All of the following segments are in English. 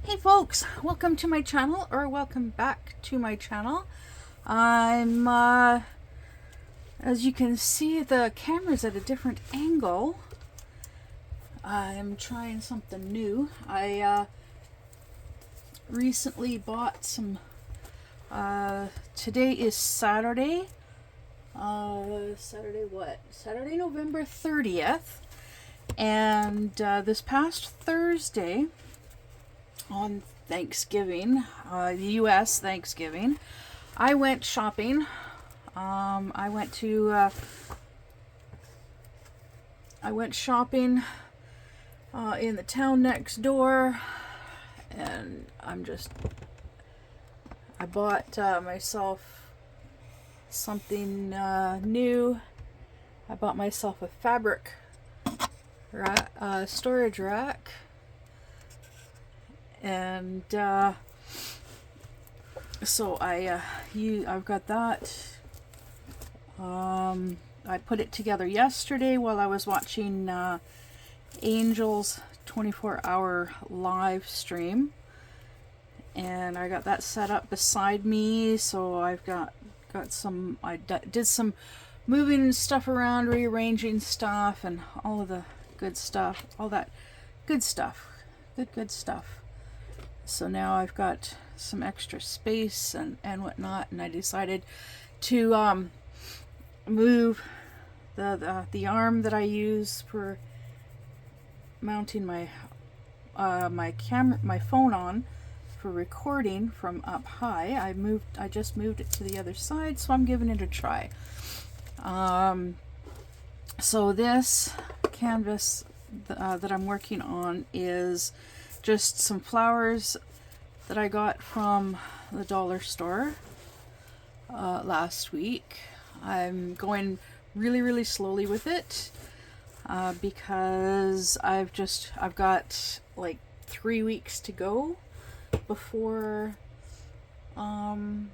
Hey folks, welcome to my channel, or welcome back to my channel. I'm, as you can see, the camera's at a different angle. I'm trying something new. I recently bought some, today is Saturday. Saturday, November 30th. And this past Thursday, on Thanksgiving, the U.S. Thanksgiving, I went shopping. I went shopping in the town next door, and I bought myself something new. I bought myself a fabric storage rack. And so I've got that. I put it together yesterday while I was watching Angel's 24-hour live stream, and I got that set up beside me. So I've got some. I did some moving stuff around, rearranging stuff, and all of the good stuff. All that good stuff. Good stuff. So now I've got some extra space and whatnot, and I decided to move the arm that I use for mounting my my phone on for recording from up high. I just moved it to the other side, so I'm giving it a try. So this canvas that I'm working on is just some flowers that I got from the dollar store last week. I'm going really slowly with it because I've got like 3 weeks to go before I've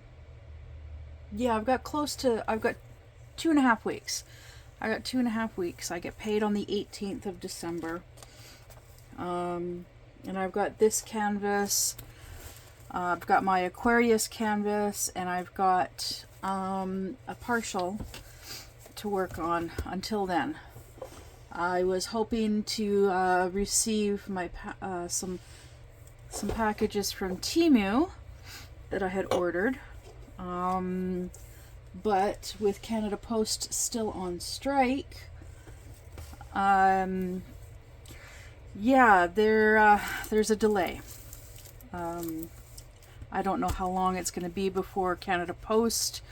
got 2.5 weeks. I got 2.5 weeks. I get paid on the 18th of December. And I've got this canvas, I've got my Aquarius canvas, and I've got a partial to work on until then. I was hoping to receive my some packages from Temu that I had ordered, but with Canada Post still on strike, there's a delay. I don't know how long it's going to be before Canada Post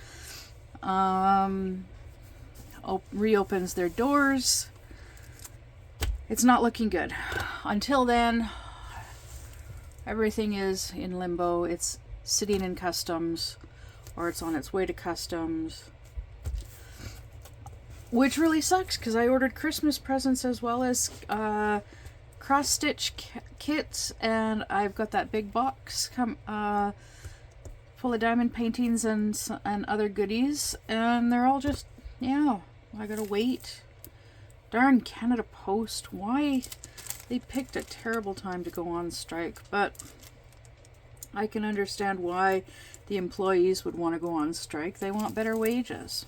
reopens their doors. It's not looking good. Until then, everything is in limbo. It's sitting in customs, or it's on its way to customs, which really sucks because I ordered Christmas presents as well as cross-stitch kits, and I've got that big box full of diamond paintings and other goodies, and they're all just, I gotta wait. Darn Canada Post, why they picked a terrible time to go on strike, but I can understand why the employees would want to go on strike. They want better wages.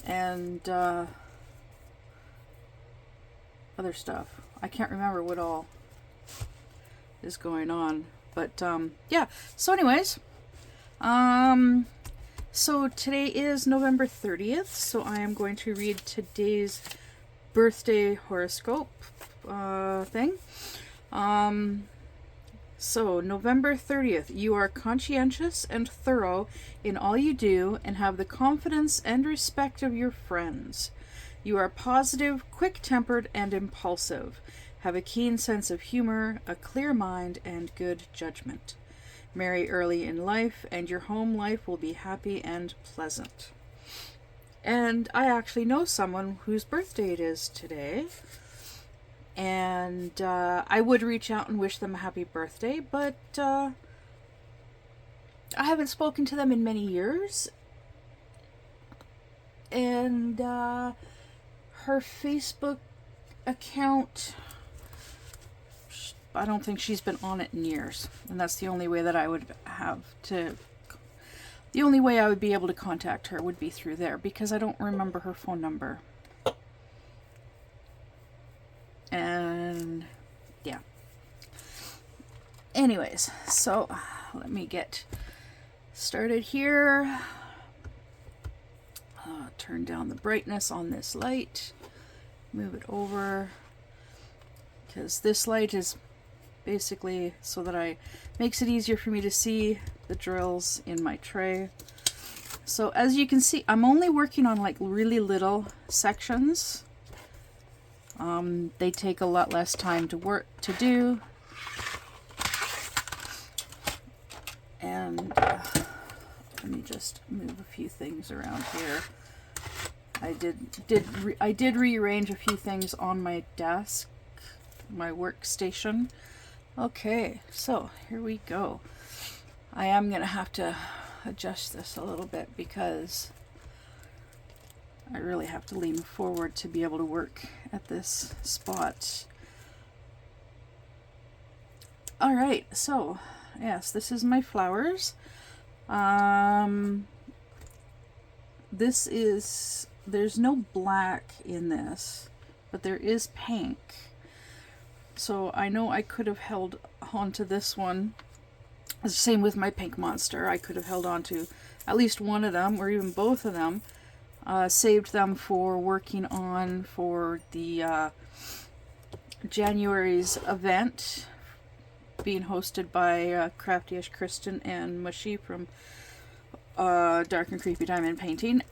And other stuff. I can't remember what all is going on, but so anyways, so today is November 30th, so I am going to read today's birthday horoscope thing. So November 30th, you are conscientious and thorough in all you do and have the confidence and respect of your friends. You are positive, quick-tempered, and impulsive. Have a keen sense of humor, a clear mind, and good judgment. Marry early in life, and your home life will be happy and pleasant. And I actually know someone whose birthday it is today. And I would reach out and wish them a happy birthday, but I haven't spoken to them in many years. And her Facebook account I don't think she's been on it in years. And that's the only way that I would have to... The only way I would be able to contact her would be through there, because I don't remember her phone number. And yeah. Anyways, so let me get started here. Turn down the brightness on this light. Move it over, because this light is basically so that makes it easier for me to see the drills in my tray. So as you can see, I'm only working on like really little sections. They take a lot less time to do. And let me just move a few things around here. I did rearrange a few things on my desk, my workstation. Okay, so here we go. I am gonna have to adjust this a little bit because I really have to lean forward to be able to work at this spot. All right, so yes, this is my flowers. There's no black in this, but there is pink. So I know I could have held on to this one. The same with my pink monster. I could have held on to at least one of them, or even both of them. Saved them for working on for the January's event, being hosted by Crafty-ish Kristen and Mushy from Dark and Creepy Diamond Painting,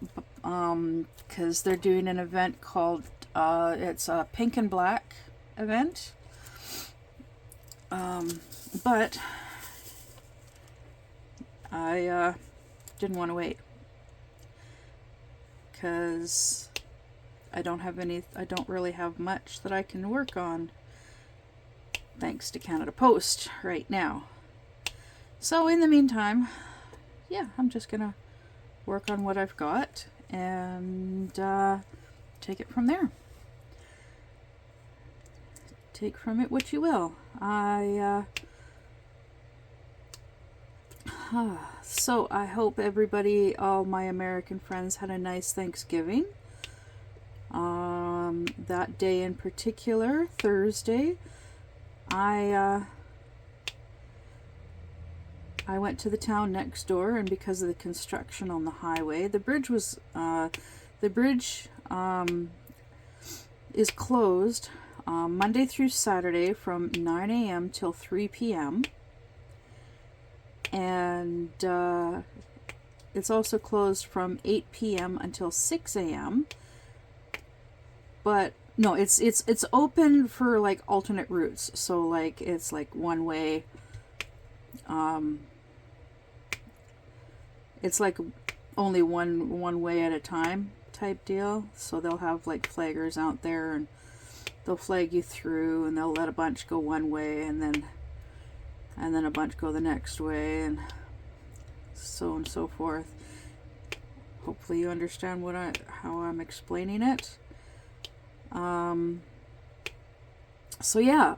because they're doing an event called it's a pink and black event, but I didn't want to wait because I don't really have much that I can work on thanks to Canada Post right now. So in the meantime, yeah, I'm just gonna work on what I've got and take it from there. Take from it what you will. So I hope everybody, all my American friends, had a nice Thanksgiving. That day in particular, Thursday, I went to the town next door, and because of the construction on the highway, the bridge is closed Monday through Saturday from 9 a.m. till 3 p.m. And it's also closed from 8 p.m. until 6 a.m. But no, it's open for like alternate routes. So like it's like one way. It's like only one way at a time type deal. So they'll have like flaggers out there, and they'll flag you through, and they'll let a bunch go one way, and then a bunch go the next way, and so on and so forth. Hopefully you understand how I'm explaining it. So yeah,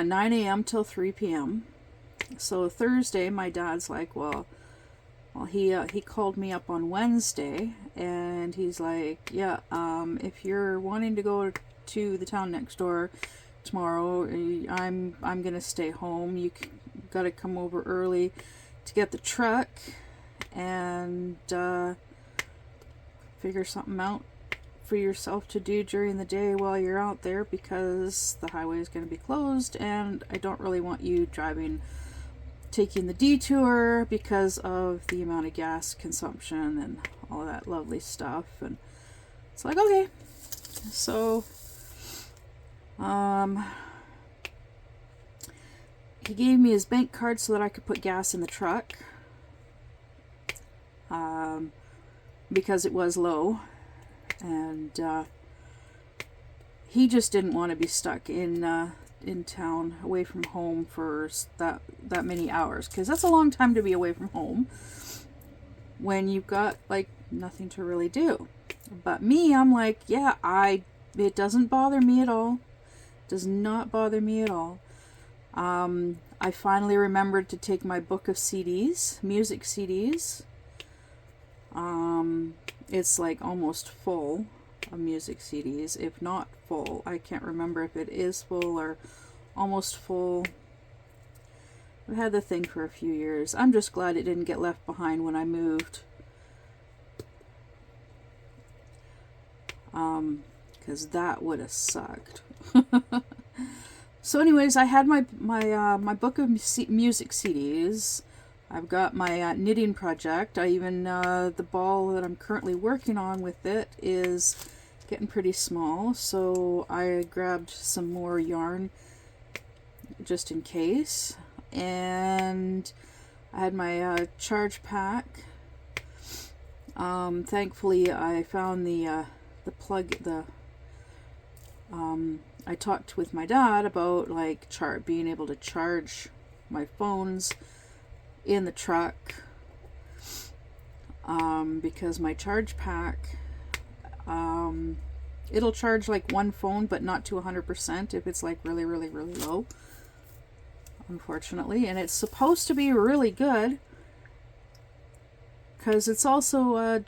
9 a.m. till 3 p.m. So Thursday, my dad's like, well, he called me up on Wednesday, and he's like, yeah, if you're wanting to go to the town next door tomorrow, I'm gonna stay home. You gotta come over early to get the truck and figure something out for yourself to do during the day while you're out there, because the highway is going to be closed, and I don't really want you taking the detour because of the amount of gas consumption and all that lovely stuff. And it's like, okay. So he gave me his bank card so that I could put gas in the truck, because it was low, and he just didn't want to be stuck in town away from home for that many hours, because that's a long time to be away from home when you've got like nothing to really do. But me, I'm like, yeah, I It doesn't bother me at all. Does not bother me at all. I finally remembered to take my book of CDs, music CDs. It's like almost full of music CDs, if not full. I can't remember if it is full or almost full. I've had the thing for a few years. I'm just glad it didn't get left behind when I moved. Because that would have sucked. So anyways, I had my book of music CDs. I've got my knitting project. I even, the ball that I'm currently working on with it is getting pretty small. So I grabbed some more yarn just in case. And I had my charge pack. Thankfully I found the plug, I talked with my dad about like being able to charge my phones in the truck, because my charge pack, it'll charge like one phone but not to 100% if it's like really low, unfortunately. And it's supposed to be really good because it's also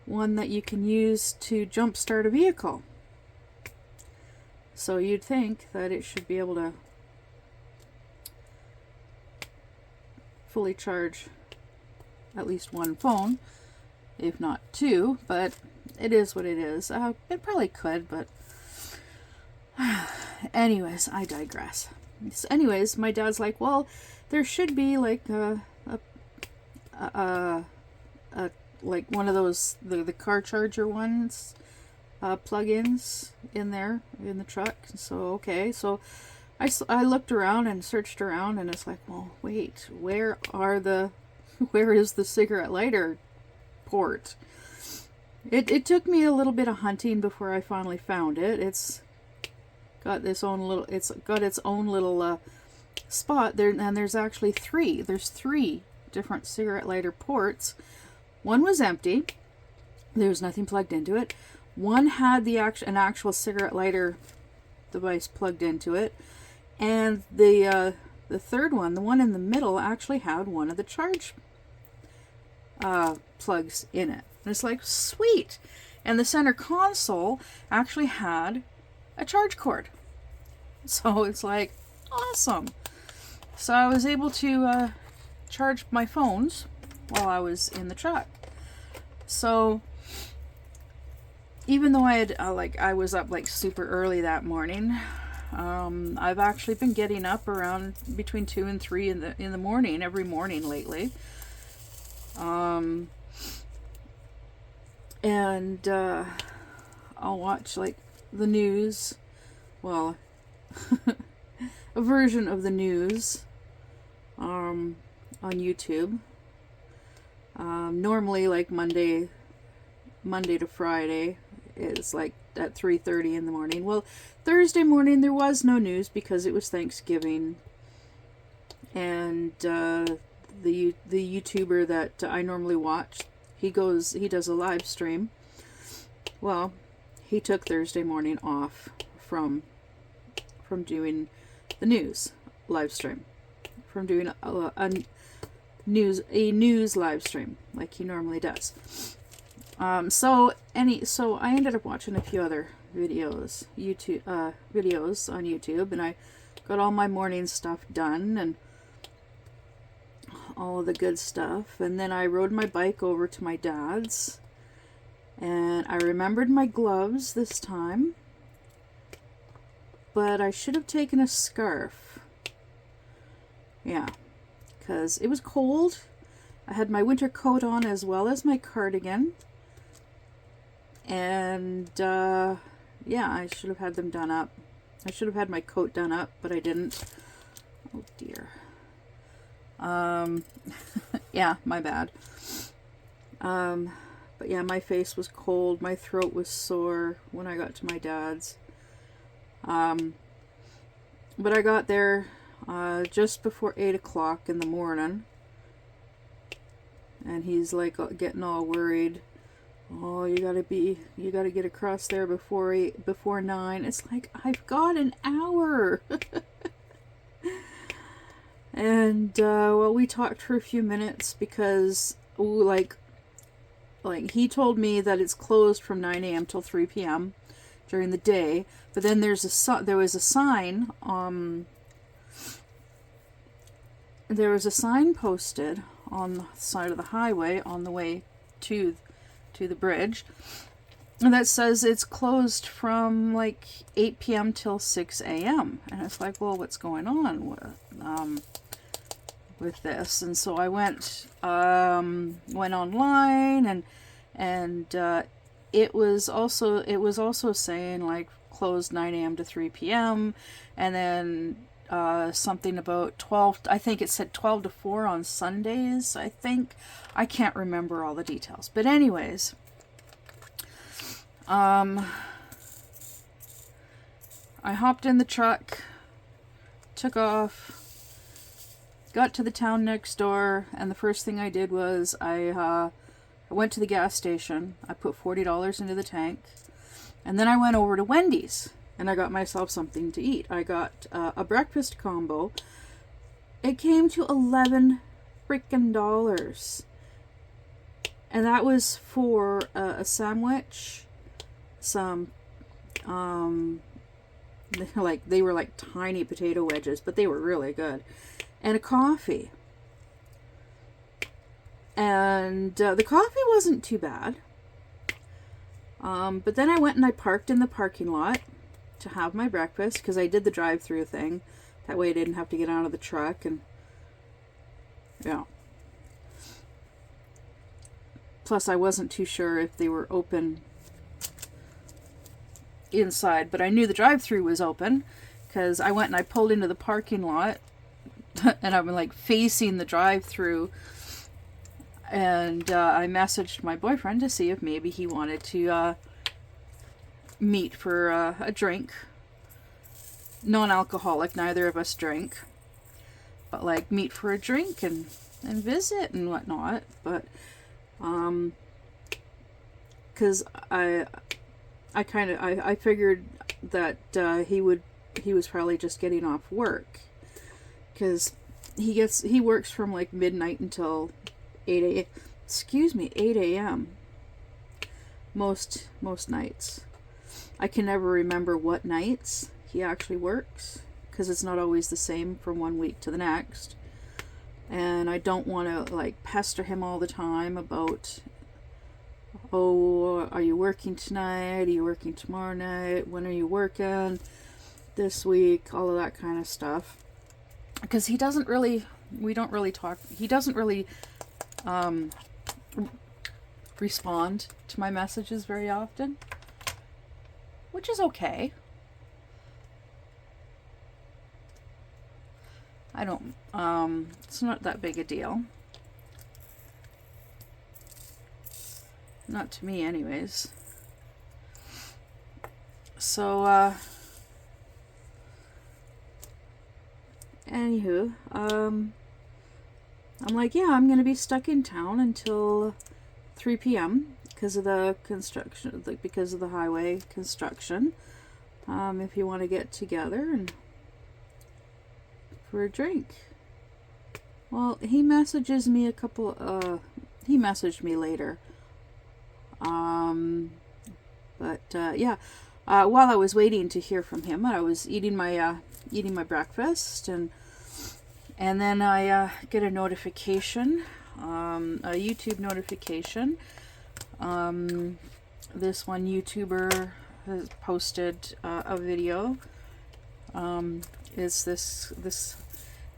one that you can use to jump start a vehicle. So you'd think that it should be able to fully charge at least one phone, if not two, but it is what it is. It probably could, but anyways, I digress. So anyways, my dad's like, well, there should be like like one of those the car charger ones, plug-ins in there in the truck. So okay, so I looked around and searched around, and it's like, well, wait, where is the cigarette lighter port? It took me a little bit of hunting before I finally found it. It's got its own little spot there, and there's actually three different cigarette lighter ports. One was empty. There was nothing plugged into it. One had an actual cigarette lighter device plugged into it, and the third one, the one in the middle, actually had one of the charge plugs in it. And it's like, sweet. And the center console actually had a charge cord. So it's like, awesome. So I was able to charge my phones while I was in the truck. So even though I was up like super early that morning, I've actually been getting up around between 2 and 3 in the morning every morning lately. And I'll watch like the news, well, a version of the news on YouTube. Normally like Monday to Friday is like at 3:30 in the morning. Well, Thursday morning there was no news because it was Thanksgiving, and the YouTuber that I normally watch, he does a live stream. Well, he took Thursday morning off from doing the news live stream, from doing a news live stream like he normally does. So I ended up watching a few other videos on YouTube, and I got all my morning stuff done and all of the good stuff. And then I rode my bike over to my dad's, and I remembered my gloves this time, but I should have taken a scarf. Yeah, because it was cold. I had my winter coat on as well as my cardigan. And yeah, I should have had them done up. I should have had my coat done up, but I didn't. Oh dear. Yeah, my bad. But yeah, my face was cold. My throat was sore when I got to my dad's. But I got there just before 8 o'clock in the morning. And he's like getting all worried. oh, you gotta get across there before 9. It's like, I've got an hour. And well, we talked for a few minutes because like he told me that it's closed from 9 a.m. till 3 p.m. during the day, but then there was a sign posted on the side of the highway on the way to the bridge, and that says it's closed from like 8 p.m. till 6 a.m. And it's like, well, what's going on with this? And so I went online, and it was also saying like closed 9 a.m. to 3 p.m. and then something about 12, I think it said 12 to 4 on Sundays, I think. I can't remember all the details. But anyways, I hopped in the truck, took off, got to the town next door, and the first thing I did was I went to the gas station. I put $40 into the tank, and then I went over to Wendy's and I got myself something to eat. I got a breakfast combo. It came to $11 freaking, and that was for a sandwich, some they were like tiny potato wedges, but they were really good, and a coffee. And the coffee wasn't too bad. But then I went and I parked in the parking lot to have my breakfast, because I did the drive-through thing. That way I didn't have to get out of the truck, and yeah. Plus I wasn't too sure if they were open inside, but I knew the drive-through was open because I went and I pulled into the parking lot and I'm like facing the drive-through, and I messaged my boyfriend to see if maybe he wanted to meet for a drink. Non-alcoholic, neither of us drink, but like meet for a drink and visit and whatnot. But because I figured that he was probably just getting off work, because he works from like midnight until 8 a.m. most nights. I can never remember what nights he actually works, because it's not always the same from one week to the next, and I don't want to like pester him all the time about, oh, are you working tonight? Are you working tomorrow night? When are you working this week? All of that kind of stuff. Because we don't really talk. He doesn't really respond to my messages very often, which is okay. I don't, it's not that big a deal. Not to me, anyways. So, anywho, I'm like, yeah, I'm gonna be stuck in town until 3 p.m. because of the construction, because of the highway construction. If you want to get together and for a drink. Well, he messages me he messaged me later. Yeah, while I was waiting to hear from him, I was eating my breakfast, and then I get a notification, a YouTube notification. This one YouTuber has posted a video. Is this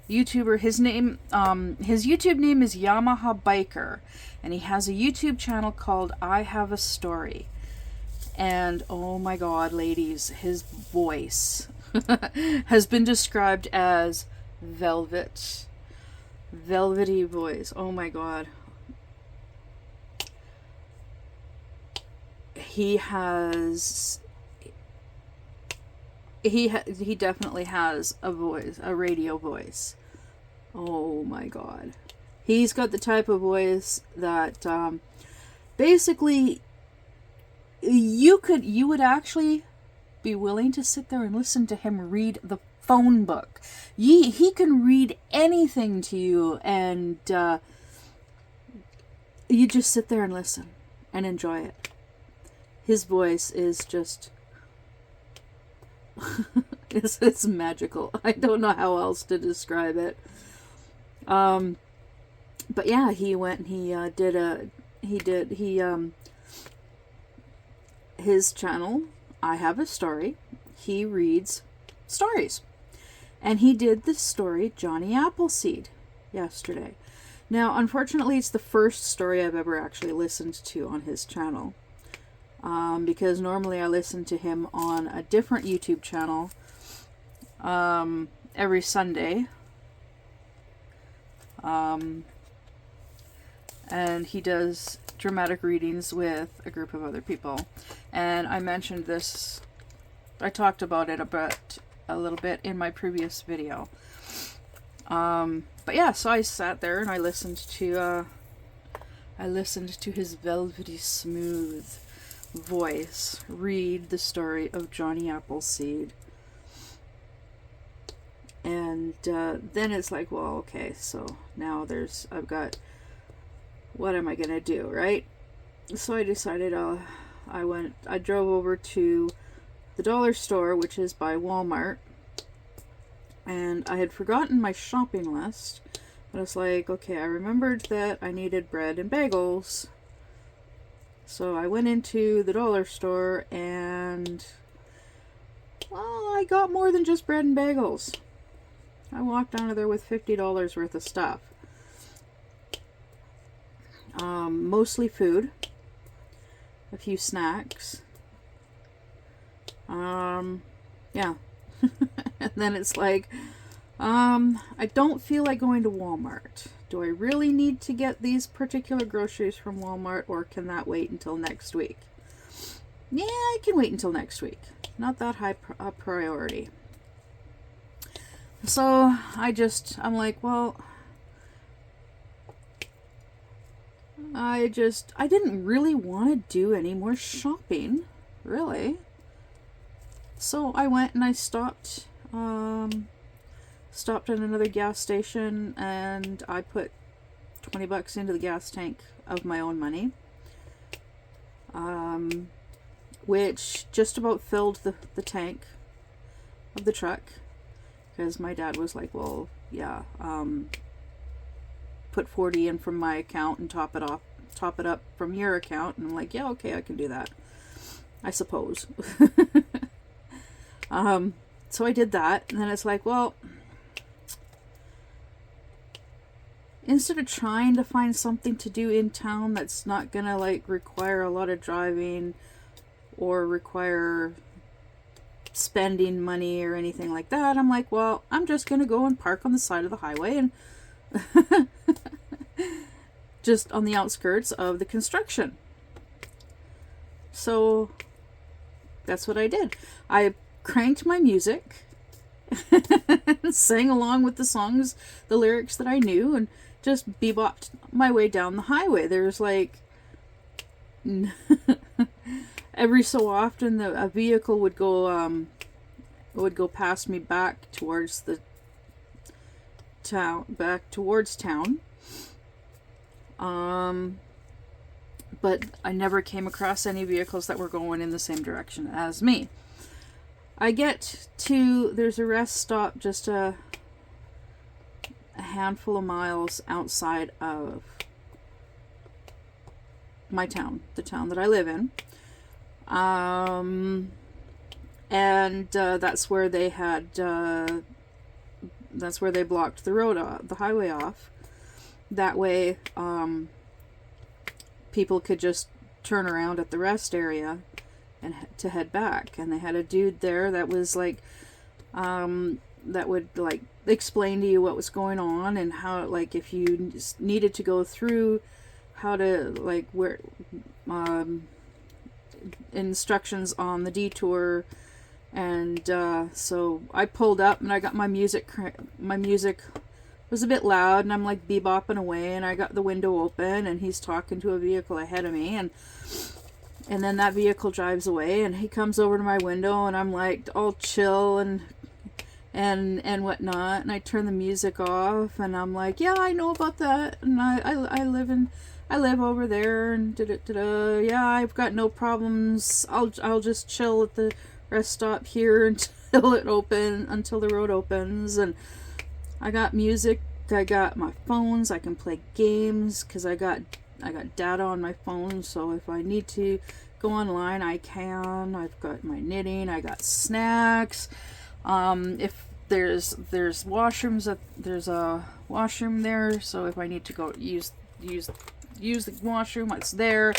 YouTuber? His YouTube name is Yamaha Biker, and he has a YouTube channel called I Have a Story. And oh my god, ladies, his voice has been described as velvety voice. Oh my god. He definitely has a voice, a radio voice. Oh my god. He's got the type of voice that basically you would actually be willing to sit there and listen to him read the phone book. He can read anything to you, and you just sit there and listen and enjoy it. His voice is just it's magical. I don't know how else to describe it. But yeah, he went and his channel, I Have a Story. He reads stories. And he did the story Johnny Appleseed yesterday. Now, unfortunately, it's the first story I've ever actually listened to on his channel. Because normally I listen to him on a different YouTube channel every Sunday. And he does dramatic readings with a group of other people. And I mentioned this, I talked about it a little bit in my previous video. But yeah, so I sat there and I listened to his velvety smooth voice read the story of Johnny Appleseed. And then it's like, well, okay, so now I've got, what am I gonna do, right? So I decided I drove over to the dollar store, which is by Walmart, and I had forgotten my shopping list, but I was like, okay, I remembered that I needed bread and bagels. So I went into the dollar store and, well, I got more than just bread and bagels. I walked out of there with $50 worth of stuff. Mostly food, a few snacks. Yeah. And then it's like, I don't feel like going to Walmart. Do I really need to get these particular groceries from Walmart, or can that wait until next week? Yeah, I can wait until next week. Not that high a priority. So I'm like, well, I didn't really want to do any more shopping, really. So I went and I stopped at another gas station, and I put $20 into the gas tank of my own money, which just about filled the tank of the truck, because my dad was like, well, yeah, put 40 in from my account and top it up from your account. And I'm like, yeah, okay, I can do that, I suppose. So I did that, and then it's like, well, instead of trying to find something to do in town that's not gonna like require a lot of driving or require spending money or anything like that, I'm like, well, I'm just gonna go and park on the side of the highway and just on the outskirts of the construction. So that's what I did. I cranked my music, sang along with the songs, the lyrics that I knew, and just bebopped my way down the highway. There's like every so often a vehicle would go past me back towards the town, but I never came across any vehicles that were going in the same direction as me. I get to, there's a rest stop just a handful of miles outside of my town, the town that I live in. And that's where they blocked the road, the highway off. That way, people could just turn around at the rest area and to head back. And they had a dude there that was like, that would like explain to you what was going on and how, like, if you needed to go through, how to, like, where, instructions on the detour. And so I pulled up and I got my music was a bit loud, and I'm like bebopping away, and I got the window open, and he's talking to a vehicle ahead of me, and And then that vehicle drives away, and he comes over to my window, and I'm like all chill and whatnot, and I turn the music off, and I'm like, yeah, I know about that, and I live over there, and yeah, I've got no problems. I'll just chill at the rest stop here until the road opens, and I got music. I got my phones. I can play games because I got data on my phone, so if I need to go online, I can. I've got my knitting. I got snacks. If there's washrooms, there's a washroom there, so if I need to go use the washroom, it's there.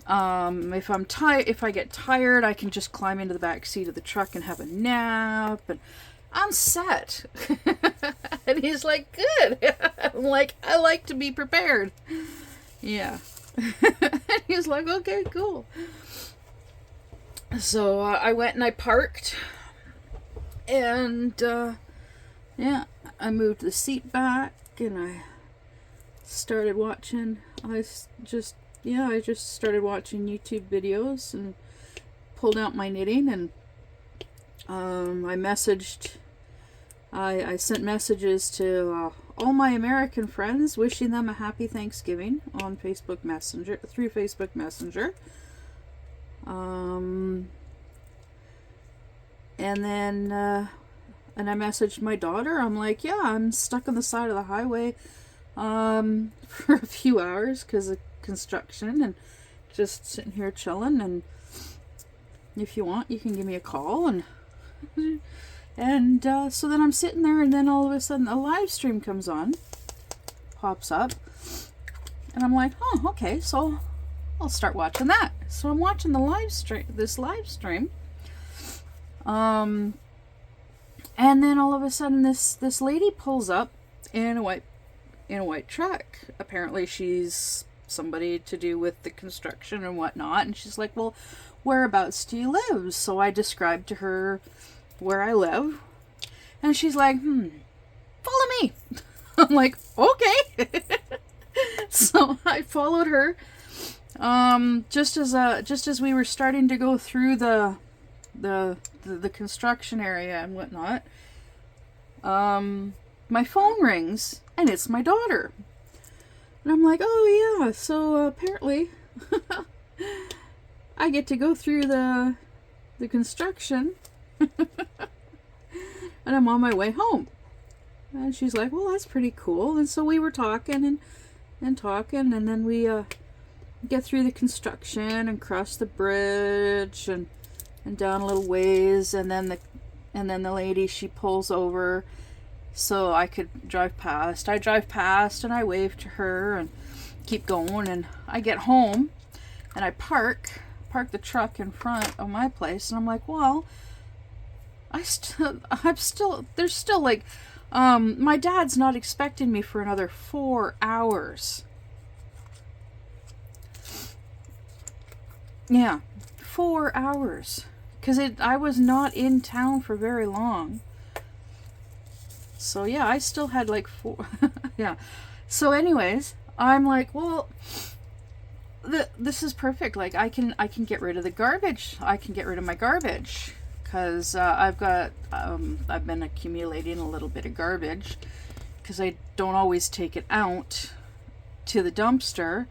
If I get tired, I can just climb into the back seat of the truck and have a nap, and I'm set. And he's like, good. I'm like, I like to be prepared. Yeah. And he's like, okay, cool. So I went and I parked, and yeah, I moved the seat back, and I started watching. I just started watching YouTube videos and pulled out my knitting, and I sent messages to all my American friends, wishing them a happy Thanksgiving on Facebook Messenger, through Facebook Messenger. And then and I messaged my daughter. I'm like, yeah, I'm stuck on the side of the highway for a few hours because of construction, and just sitting here chilling, and if you want, you can give me a call. And so then I'm sitting there, and then all of a sudden a live stream pops up, and I'm like, oh, okay, so I'll start watching that. So I'm watching this live stream, and then all of a sudden this lady pulls up in a white truck. Apparently she's somebody to do with the construction and whatnot, and she's like, well, whereabouts do you live? So I described to her where I live, and she's like, follow me. I'm like, okay. So I followed her, just as we were starting to go through the construction area and whatnot. My phone rings, and it's my daughter, and I'm like, oh yeah, so apparently I get to go through the construction. And I'm on my way home. And she's like, well, that's pretty cool. And so we were talking and talking, and then we get through the construction and cross the bridge and down a little ways, and then the lady, she pulls over so I could drive past. I drive past, and I wave to her and keep going, and I get home, and I park the truck in front of my place, and I'm like, well, there's still like, my dad's not expecting me for another 4 hours. Yeah, 4 hours. Because I was not in town for very long. So yeah, I still had like 4. Yeah. So anyways, I'm like, well, this is perfect. Like, I can get rid of the garbage. I can get rid of my garbage. Because I've been accumulating a little bit of garbage, because I don't always take it out to the dumpster,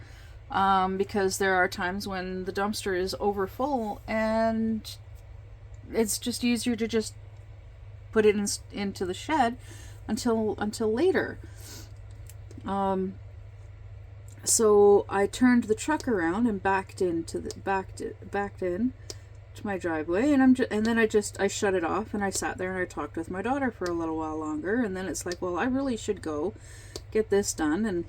because there are times when the dumpster is overfull, and it's just easier to just put it into the shed until later. So I turned the truck around and backed in to my driveway, and then I shut it off, and I sat there and I talked with my daughter for a little while longer, and then it's like, well, I really should go get this done, and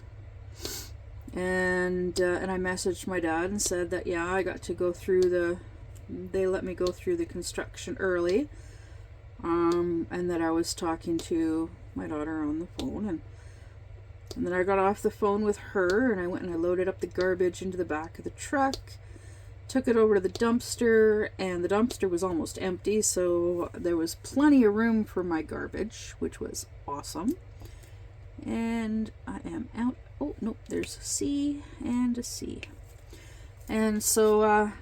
I messaged my dad and said that, yeah, I got to go through they let me go through the construction early, and that I was talking to my daughter on the phone, and then I got off the phone with her, and I went and I loaded up the garbage into the back of the truck, took it over to the dumpster, and the dumpster was almost empty, so there was plenty of room for my garbage, which was awesome. And I am out. Oh, nope, there's a C and a C. And so,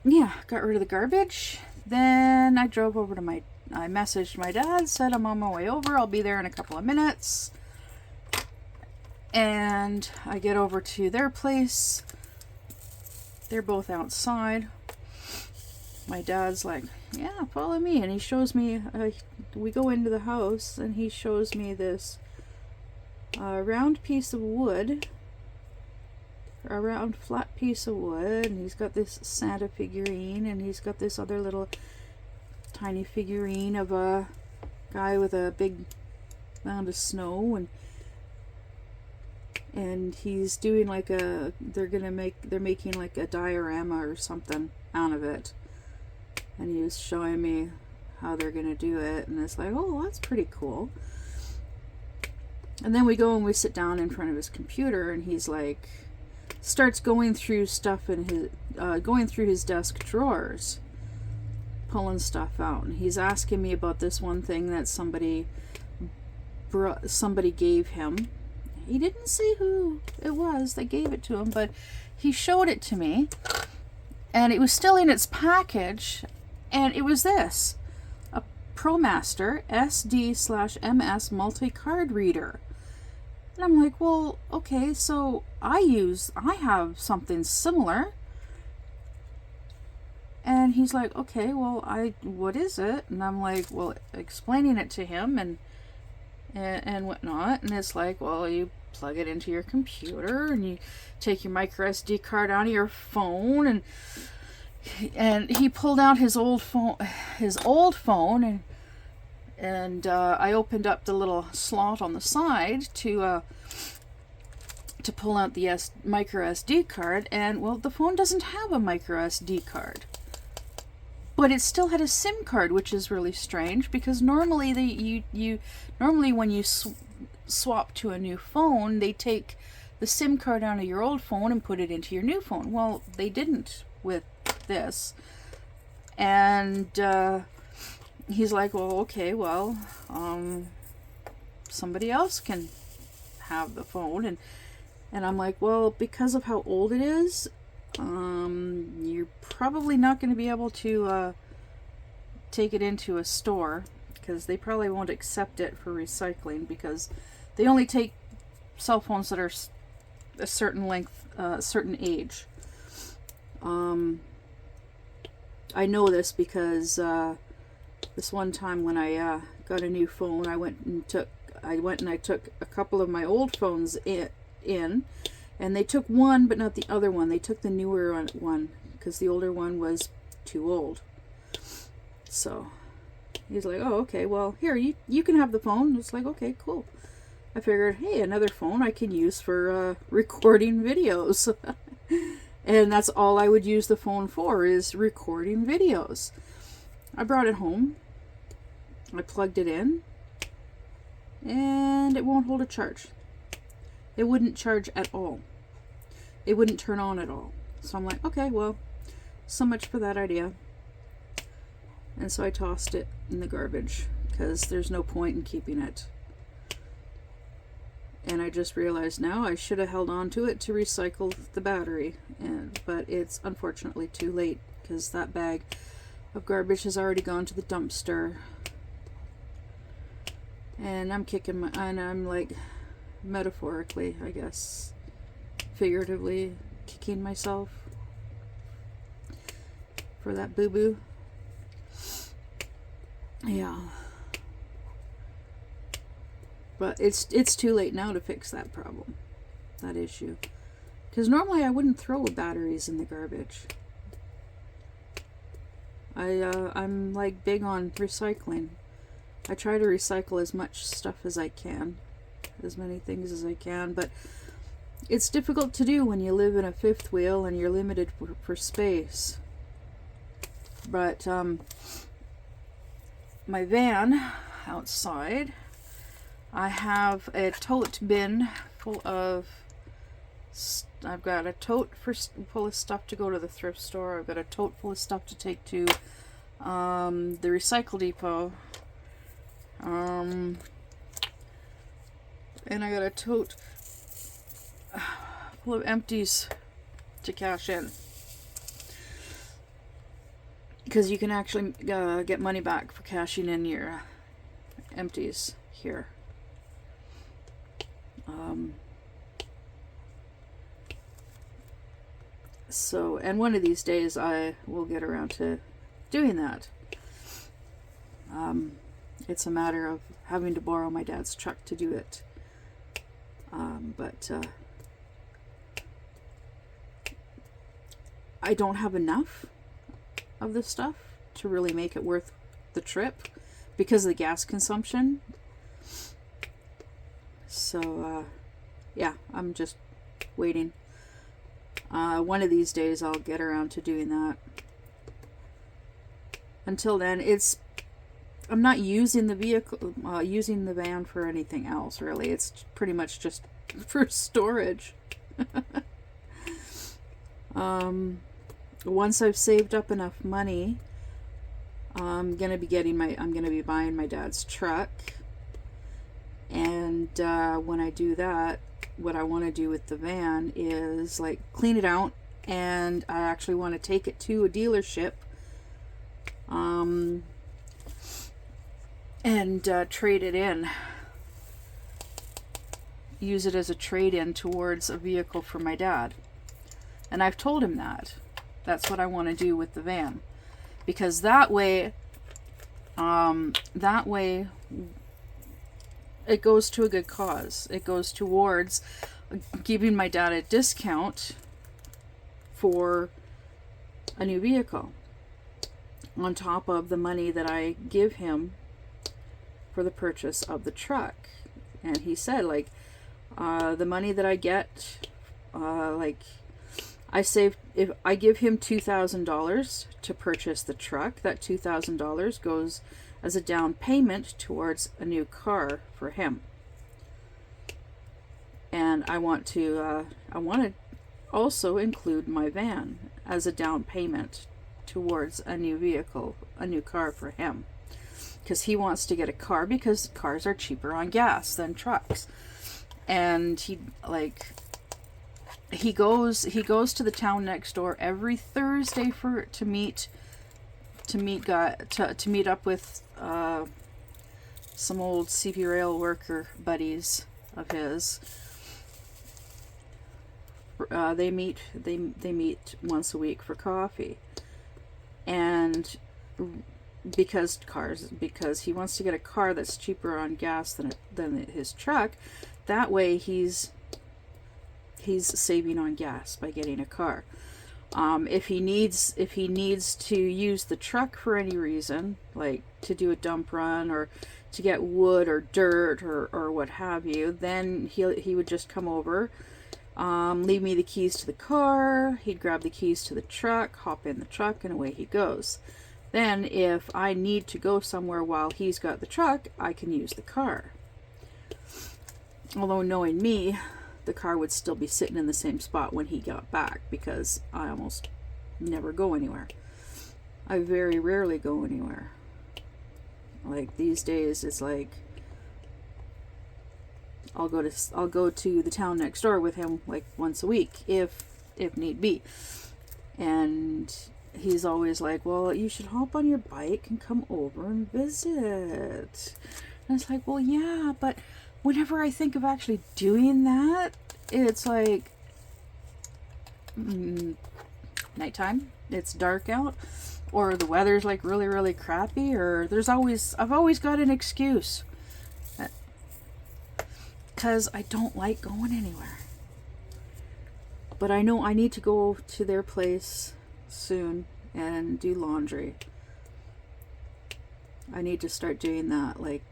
yeah, got rid of the garbage. Then I drove over to I messaged my dad, said I'm on my way over. I'll be there in a couple of minutes. And I get over to their place. They're both outside. My dad's like, yeah, follow me. And he shows me, we go into the house and he shows me this round piece of wood, a round flat piece of wood. And he's got this Santa figurine, and he's got this other little tiny figurine of a guy with a big mound of snow, and he's doing like they're making like a diorama or something out of it, and he was showing me how they're gonna do it, and it's like, oh, that's pretty cool. And then we go and we sit down in front of his computer, and he's like, starts going through stuff in his going through his desk drawers, pulling stuff out, and he's asking me about this one thing that somebody gave him. He didn't say who it was that gave it to him, but he showed it to me, and it was still in its package, and it was this, a ProMaster SD/MS multi-card reader. And I'm like, well, okay, so I have something similar. And he's like, okay, well, what is it? And I'm like, well, explaining it to him and whatnot. And it's like, well, you plug it into your computer and you take your micro SD card out of your phone, and he pulled out his old phone, and I opened up the little slot on the side to pull out the micro SD card, and well, the phone doesn't have a micro SD card. But it still had a SIM card, which is really strange, because normally normally when you swap to a new phone, they take the SIM card out of your old phone and put it into your new phone. Well, they didn't with this. And he's like, well, okay, well, somebody else can have the phone. And I'm like, well, because of how old it is, you're probably not going to be able to take it into a store, because they probably won't accept it for recycling, because they only take cell phones that are a certain length, certain age. I know this because this one time when I got a new phone, I went and I took a couple of my old phones in, and they took one but not the other one. They took the newer one because the older one was too old. So he's like, oh, okay, well, here, you can have the phone. It's like, okay, cool. I figured, hey, another phone I can use for recording videos. And that's all I would use the phone for, is recording videos. I brought it home. I plugged it in, and it won't hold a charge. It wouldn't charge at all. It wouldn't turn on at all. So I'm like, okay, well, so much for that idea. And so I tossed it in the garbage, because there's no point in keeping it. And I just realized now I should have held on to it to recycle the battery, but it's unfortunately too late, because that bag of garbage has already gone to the dumpster. And I'm like, metaphorically, I guess, figuratively kicking myself for that boo-boo. Yeah. But it's too late now to fix that problem, that issue. Because normally I wouldn't throw batteries in the garbage. I'm like big on recycling. I try to recycle as much stuff as I can, as many things as I can, but it's difficult to do when you live in a fifth wheel and you're limited for space. But my van outside, I have a tote bin full of, I've got a tote full of stuff to go to the thrift store. I've got a tote full of stuff to take to the recycle depot. And I got a tote full of empties to cash in. Because you can actually get money back for cashing in your empties here. So, and one of these days I will get around to doing that. It's a matter of having to borrow my dad's truck to do it. But I don't have enough of this stuff to really make it worth the trip because of the gas consumption. So, yeah, I'm just waiting. One of these days I'll get around to doing that. Until then, I'm not using the vehicle, using the van for anything else, really. It's pretty much just for storage. Once I've saved up enough money, I'm gonna be buying my dad's truck. And when I do that, what I want to do with the van is like clean it out, and I actually want to take it to a dealership, and trade it in. Use it as a trade-in towards a vehicle for my dad. And I've told him that. That's what I want to do with the van. Because that way it goes to a good cause. It goes towards giving my dad a discount for a new vehicle, on top of the money that I give him for the purchase of the truck. And he said, like, the money that I get, like, if I give him $2,000 to purchase the truck, that $2,000 goes as a down payment towards a new car for him. And I want to also include my van as a down payment towards a new vehicle, a new car for him. Because he wants to get a car because cars are cheaper on gas than trucks. And he goes to the town next door every Thursday to meet up with some old CP rail worker buddies of his. They meet once a week for coffee, and because he wants to get a car that's cheaper on gas than his truck. That way he's saving on gas by getting a car. If he needs to use the truck for any reason, like to do a dump run or to get wood or dirt or what have you, then he would just come over, leave me the keys to the car. He'd grab the keys to the truck, hop in the truck, and away he goes. Then if I need to go somewhere while he's got the truck, I can use the car. Although knowing me, the car would still be sitting in the same spot when he got back, because I almost never go anywhere. I very rarely go anywhere. Like these days, it's like I'll go to the town next door with him like once a week if need be. And he's always like, well, you should hop on your bike and come over and visit. And it's like, well, yeah, but whenever I think of actually doing that, it's like nighttime, it's dark out, or the weather's like really, really crappy, or I've always got an excuse. Because I don't like going anywhere. But I know I need to go to their place soon and do laundry. I need to start doing that, like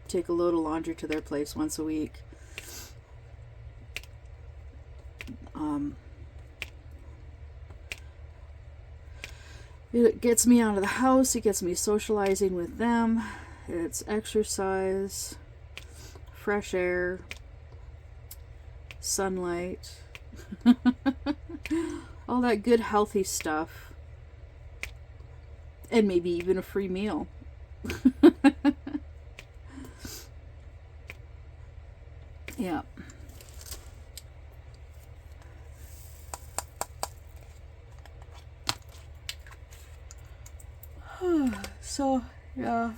take a load of laundry to their place once a week. It gets me out of the house, it gets me socializing with them, it's exercise, fresh air, sunlight, all that good healthy stuff, and maybe even a free meal. Yeah. So, yeah,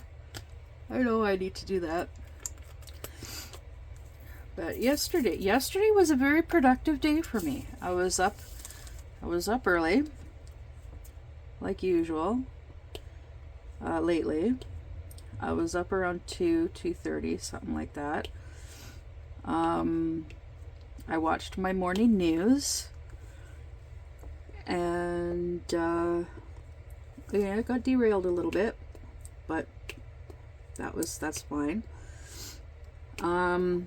I know I need to do that. But yesterday was a very productive day for me. I was up early, like usual. Lately, I was up around 2:30, something like that. I watched my morning news, and yeah, it got derailed a little bit, but that's fine. I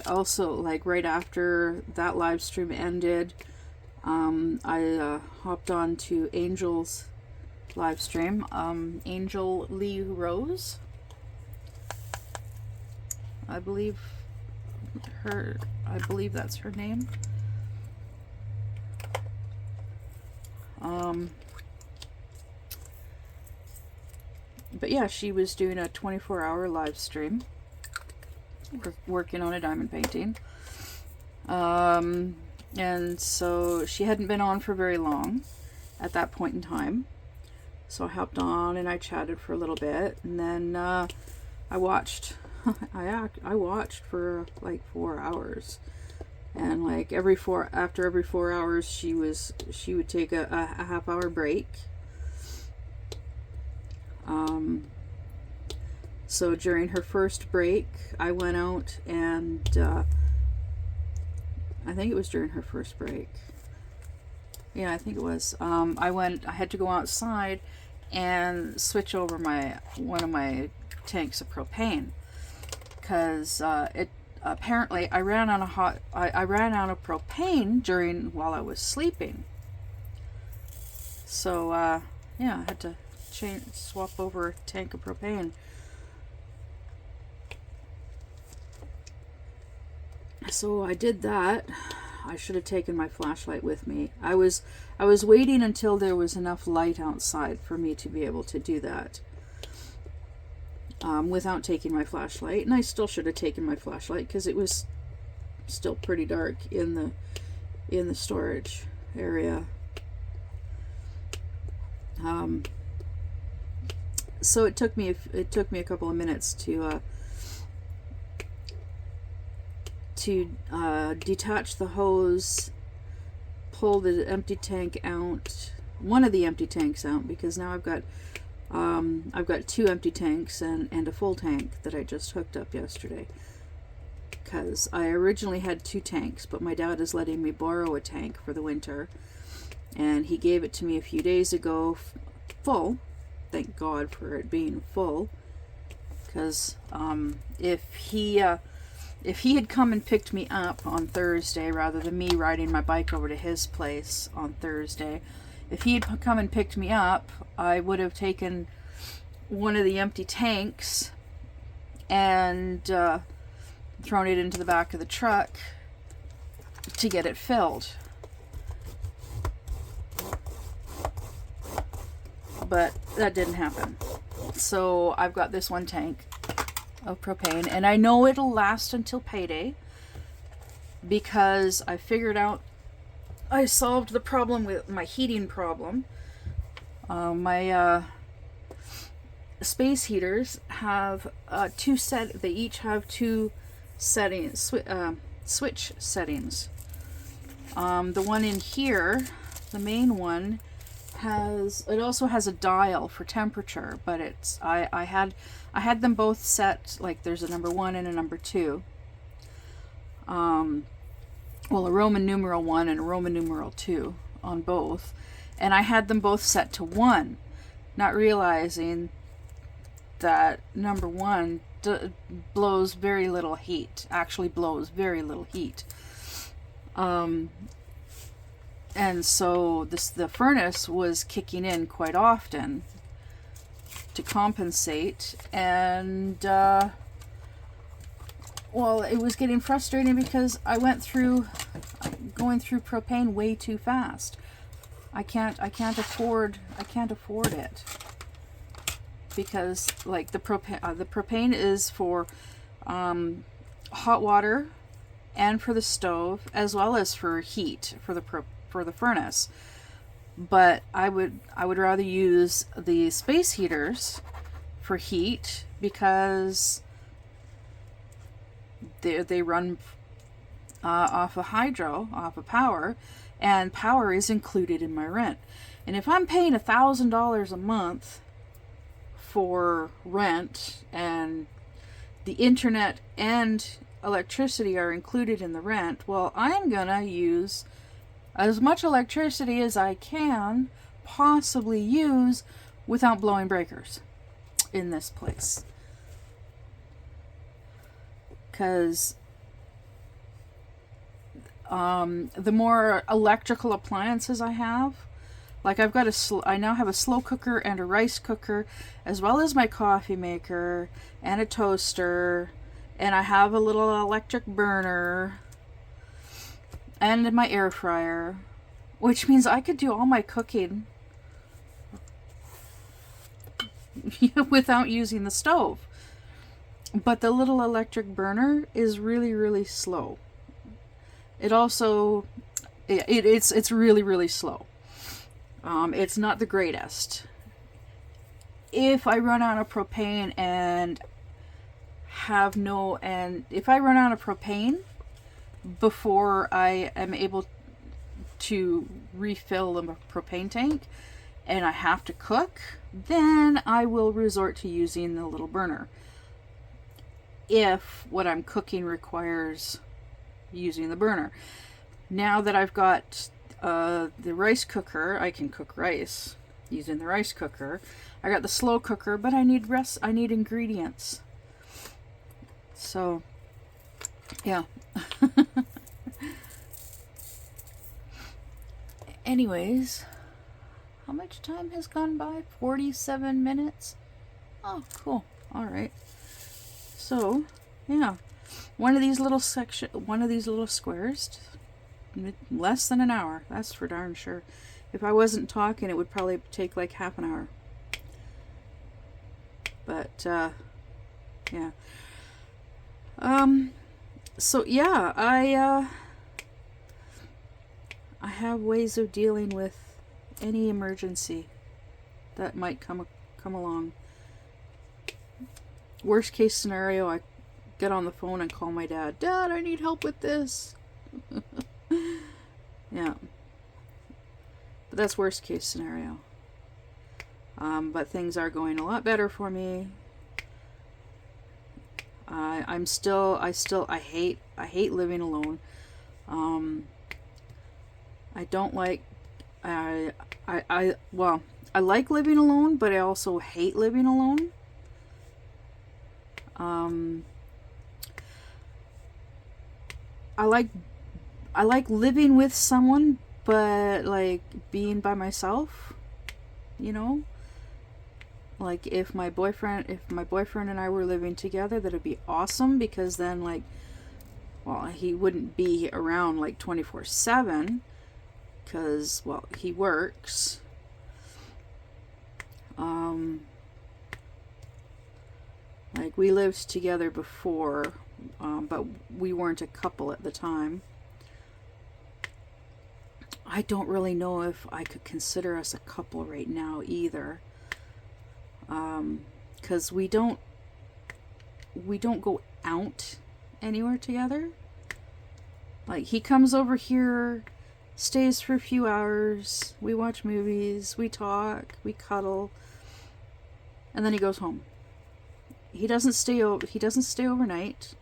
also, like, right after that live stream ended, I hopped on to Angel's live stream. Angel Lee Rose, I believe that's her name. But yeah, she was doing a 24-hour live stream, working on a diamond painting. And so she hadn't been on for very long at that point in time. So I hopped on and I chatted for a little bit, and then I watched. I watched for like 4 hours, and like after every 4 hours, she would take a half-hour break. So during her first break, I went out and I think it was during her first break. Yeah, I think it was. I had to go outside and switch over one of my tanks of propane, because apparently I ran out of propane while I was sleeping. So yeah, I had to swap over a tank of propane. So I did that. I should have taken my flashlight with me. I was waiting until there was enough light outside for me to be able to do that, without taking my flashlight. And I still should have taken my flashlight, because it was still pretty dark in the storage area. So it took me a couple of minutes to detach the hose, pull the empty tank out, one of the empty tanks out, because now I've got 2 empty tanks and a full tank that I just hooked up yesterday. Because I originally had 2 tanks, but my dad is letting me borrow a tank for the winter, and he gave it to me a few days ago, full. Thank God for it being full, because if he had come and picked me up on Thursday, rather than me riding my bike over to his place on Thursday, if he had come and picked me up, I would have taken one of the empty tanks and thrown it into the back of the truck to get it filled. But that didn't happen. So I've got this one tank of propane, and I know it'll last until payday, because I solved the problem with my heating problem. My space heaters have they each have 2 settings, switch settings. The one in here, the main one, it also has a dial for temperature, but I had them both set, like there's a number 1 and a number 2. Well, a Roman numeral 1 and a Roman numeral 2 on both, and I had them both set to 1, not realizing that number 1 blows very little heat. Actually blows very little heat. And so the furnace was kicking in quite often to compensate, and well, it was getting frustrating because I went going through propane way too fast. I can't afford it, because like the propane is for hot water and for the stove, as well as for heat for for the furnace. But I would rather use the space heaters for heat because they run off of hydro, off of power, and power is included in my rent. And if I'm paying $1,000 a month for rent and the internet and electricity are included in the rent, well, I'm gonna use as much electricity as I can possibly use without blowing breakers in this place. Because the more electrical appliances I have, like I've got I now have a slow cooker and a rice cooker, as well as my coffee maker and a toaster, and I have a little electric burner and my air fryer, which means I could do all my cooking without using the stove. But the little electric burner is really, really slow. It also, it's really, really slow. It's not the greatest. If I run out of propane if I run out of propane before I am able to refill the propane tank and I have to cook, then I will resort to using the little burner. If what I'm cooking requires using the burner. Now that I've got the rice cooker, I can cook rice using the rice cooker. I got the slow cooker, but I need ingredients. So, yeah. Anyways, how much time has gone by? 47 minutes? Oh, cool. All right. So, yeah. One of these little squares, less than an hour. That's for darn sure. If I wasn't talking, it would probably take like half an hour. But, yeah. So yeah, I have ways of dealing with any emergency that might come along. Worst case scenario, I get on the phone and call my dad. Dad, I need help with this. Yeah. But that's worst case scenario. But things are going a lot better for me. I hate living alone. I don't like, well, I like living alone, but I also hate living alone. I like living with someone, but like being by myself, you know? Like if my boyfriend and I were living together, that'd be awesome, because then like, well, he wouldn't be around like 24/7 because, well, he works. Like we lived together before, but we weren't a couple at the time. I don't really know if I could consider us a couple right now either. Because we don't go out anywhere together. Like he comes over here, stays for a few hours, we watch movies, we talk, we cuddle, and then he goes home. He doesn't stay overnight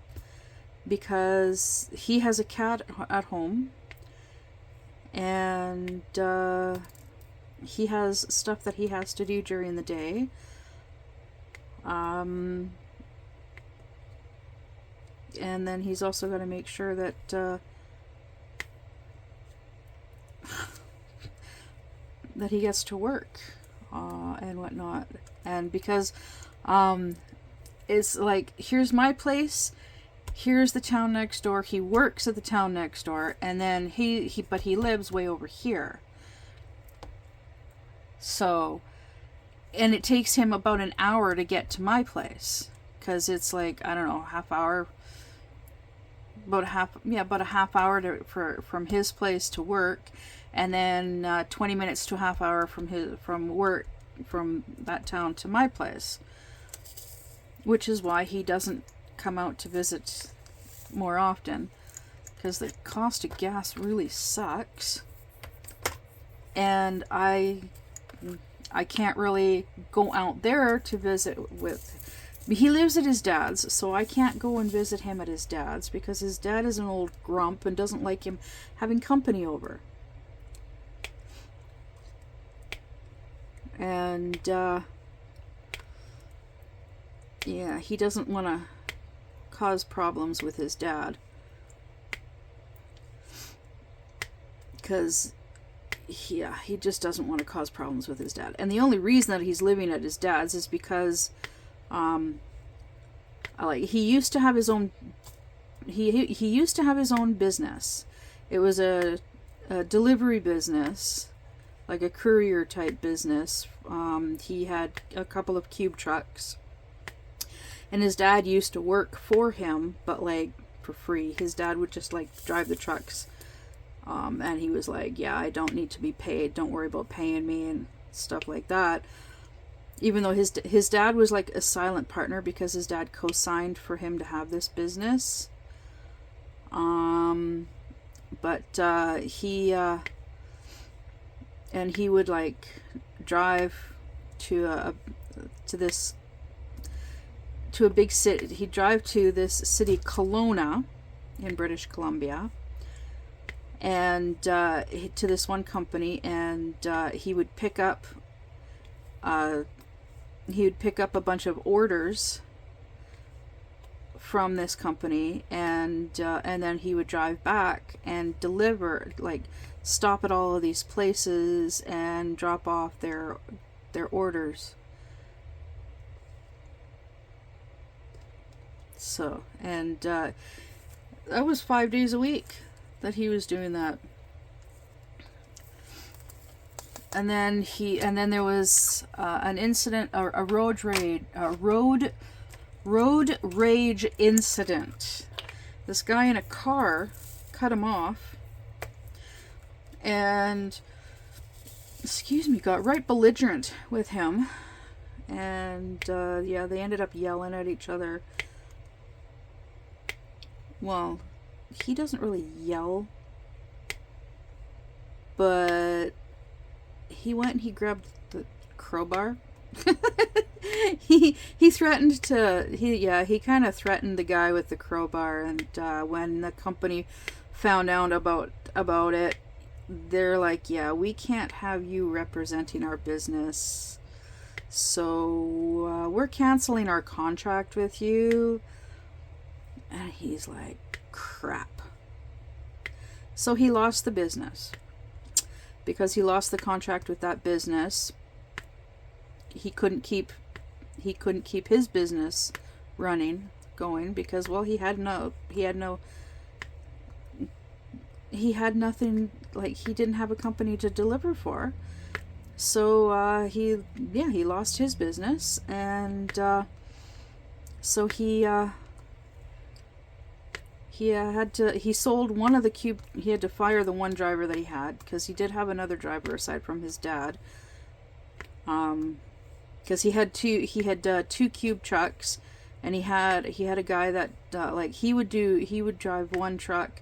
because he has a cat at home, and he has stuff that he has to do during the day. And then he's also got to make sure that that he gets to work and whatnot. And because it's like, here's my place, here's the town next door. He works at the town next door, and then but he lives way over here. So, and it takes him about an hour to get to my place, because it's like, I don't know, half hour about a half hour from his place to work, and then 20 minutes to a half hour from work from that town to my place, which is why he doesn't come out to visit more often, because the cost of gas really sucks, and I can't really go out there to visit with. He lives at his dad's, so I can't go and visit him at his dad's because his dad is an old grump and doesn't like him having company over. And, yeah, he doesn't want to cause problems with his dad. Because, yeah, he just doesn't want to cause problems with his dad. And the only reason that he's living at his dad's is because he used to have his own he used to have his own business. It was a delivery business, like a courier type business. He had a couple of cube trucks, and his dad used to work for him, but like for free. His dad would just like drive the trucks, and he was like, yeah, I don't need to be paid, don't worry about paying me and stuff like that. Even though his dad was like a silent partner because his dad co-signed for him to have this business. But he would like drive to a big city. He'd drive to this city, Kelowna, in British Columbia, and to this one company, and he would pick up a bunch of orders from this company, and then he would drive back and deliver, like stop at all of these places and drop off their orders. So, and that was 5 days a week that he was doing that. And then there was an incident, a road rage incident. This guy in a car cut him off, and got right belligerent with him, and yeah, they ended up yelling at each other. Well, he doesn't really yell, but he went and he grabbed the crowbar. he threatened to, he kind of threatened the guy with the crowbar, and when the company found out about it, they're like, yeah, we can't have you representing our business, so we're canceling our contract with you. And he's like, crap. So he lost the business. Because he lost the contract with that business, he couldn't keep his business going, because, well, he had nothing, like, he didn't have a company to deliver for. So he lost his business, and so he sold one of the cube. He had to fire the one driver that he had, because he did have another driver aside from his dad. Because he had two cube trucks, and he had a guy that like he would drive one truck,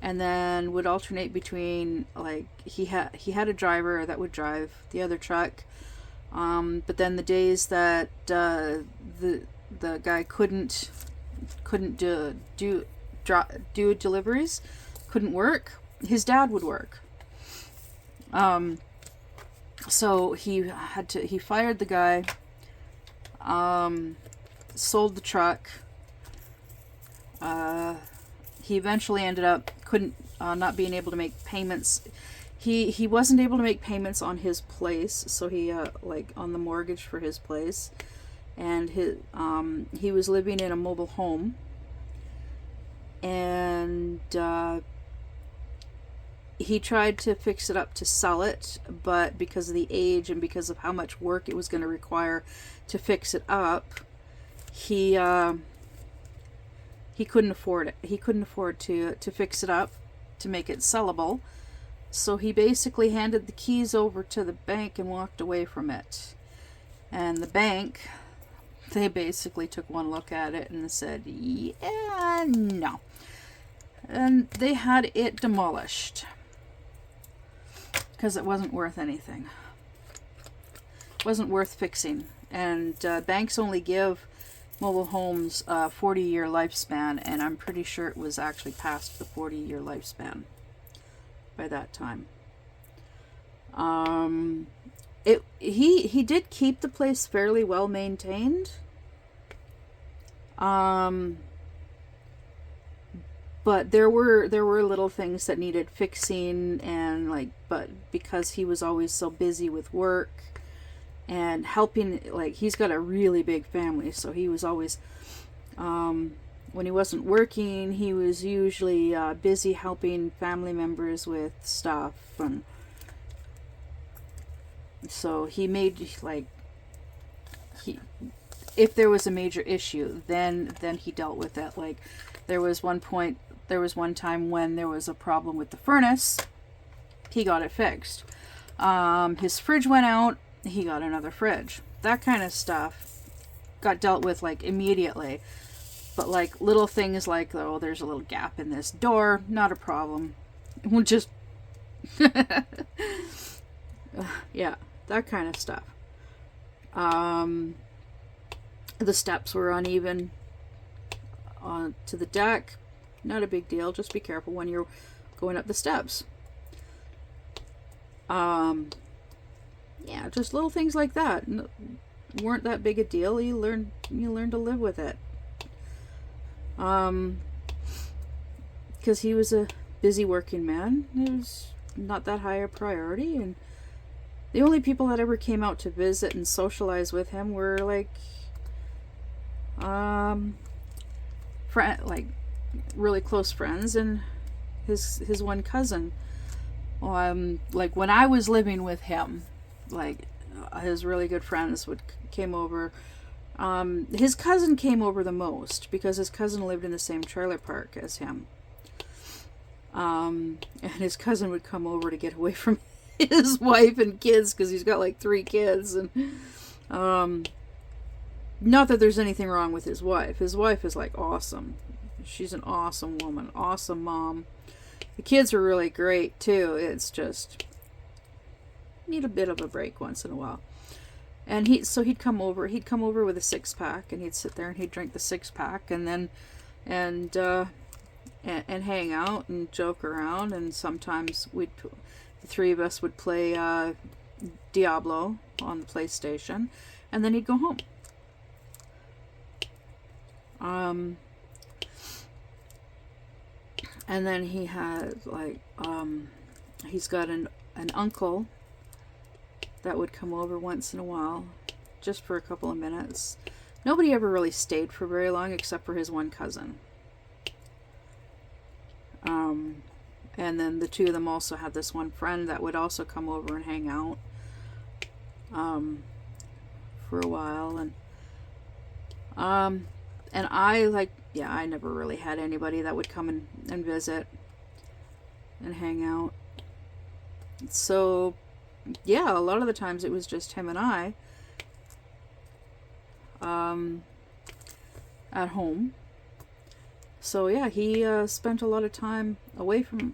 and then would alternate between, like, he had a driver that would drive the other truck. But then the days that the guy couldn't do deliveries, couldn't work, his dad would work. So he fired the guy, sold the truck. He eventually ended up not being able to make payments. He wasn't able to make payments on his place, so he like on the mortgage for his place, and he was living in a mobile home. And he tried to fix it up to sell it, but because of the age and because of how much work it was going to require to fix it up, he he couldn't afford it. He couldn't afford to fix it up, to make it sellable. So he basically handed the keys over to the bank and walked away from it. And the bank, they basically took one look at it and said, yeah, no. And they had it demolished because it wasn't worth anything. It wasn't worth fixing. And banks only give mobile homes a 40-year lifespan, and I'm pretty sure it was actually past the 40-year lifespan by that time. He did keep the place fairly well maintained. But there were little things that needed fixing, and but because he was always so busy with work and helping, he's got a really big family, so he was always, when he wasn't working, he was usually busy helping family members with stuff, and so he made, if there was a major issue, then he dealt with it. There was one time when there was a problem with the furnace, he got it fixed. His fridge went out, he got another fridge. That kind of stuff got dealt with immediately. But little things oh, there's a little gap in this door, not a problem. We'll just yeah, that kind of stuff. The steps were uneven to the deck. Not a big deal. Just be careful when you're going up the steps. Yeah, just little things like that weren't that big a deal. You learn to live with it. Because he was a busy working man. It was not that high a priority, and the only people that ever came out to visit and socialize with him were really close friends and his one cousin. When I was living with him, his really good friends came over. His cousin came over the most because his cousin lived in the same trailer park as him. And his cousin would come over to get away from his wife and kids because he's got 3 kids, and not that there's anything wrong with his wife. His wife is awesome. She's an awesome woman, awesome mom. The kids are really great too. It's just need a bit of a break once in a while. And he'd come over with a 6-pack, and he'd sit there and he'd drink the 6-pack, and then and hang out and joke around, and sometimes the 3 of us would play Diablo on the PlayStation, and then he'd go home. And then he had he's got an uncle that would come over once in a while, just for a couple of minutes. Nobody ever really stayed for very long except for his one cousin. And then the 2 of them also had this one friend that would also come over and hang out for a while. And I I never really had anybody that would come and visit and hang out. So yeah, a lot of the times it was just him and I at home. So yeah, he spent a lot of time away from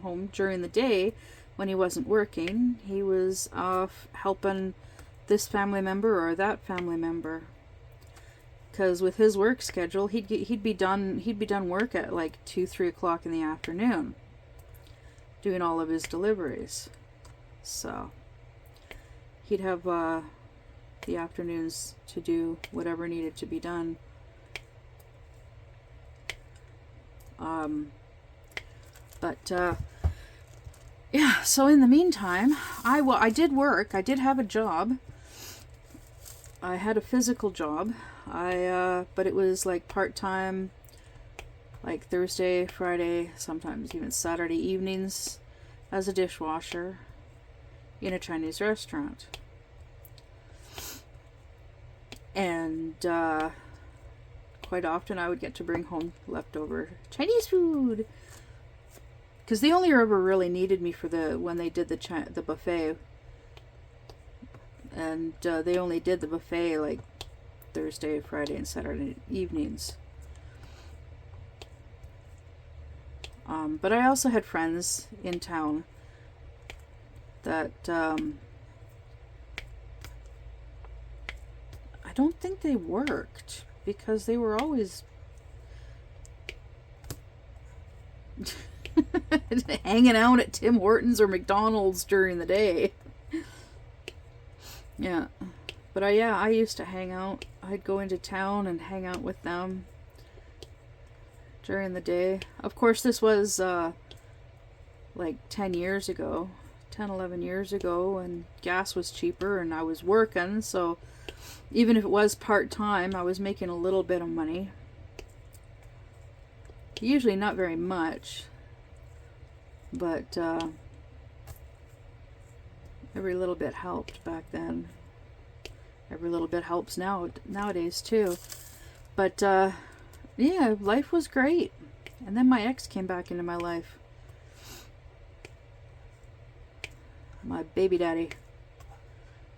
home during the day when he wasn't working. He was off helping this family member or that family member. Because with his work schedule, he'd be done work at 2-3 o'clock in the afternoon, doing all of his deliveries. So he'd have the afternoons to do whatever needed to be done. Yeah, so in the meantime, I did work. I did have a job. I had a physical job. But it was part-time, Thursday, Friday, sometimes even Saturday evenings as a dishwasher in a Chinese restaurant. And quite often I would get to bring home leftover Chinese food. Because they only ever really needed me for when they did the buffet. And they only did the buffet like Thursday, Friday, and Saturday evenings. But I also had friends in town that I don't think they worked because they were always hanging out at Tim Hortons or McDonald's during the day. Yeah. But I used to hang out. I'd go into town and hang out with them during the day. Of course, this was like 10 years ago, 10, 11 years ago, and gas was cheaper and I was working, so even if it was part-time, I was making a little bit of money. Usually not very much, but every little bit helped back then. Every little bit helps nowadays too. But yeah, life was great. And then my ex came back into my life. My baby daddy.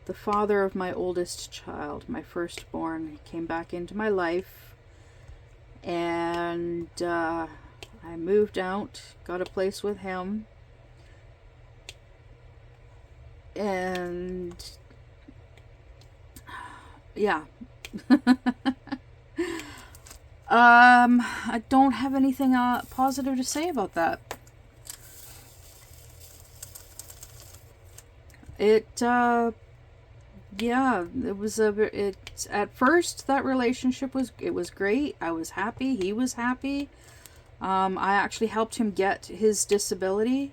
The father of my oldest child, my firstborn, came back into my life. And I moved out, got a place with him. And yeah. I don't have anything positive to say about that. Yeah, it was at first that relationship was great. I was happy. He was happy. I actually helped him get his disability,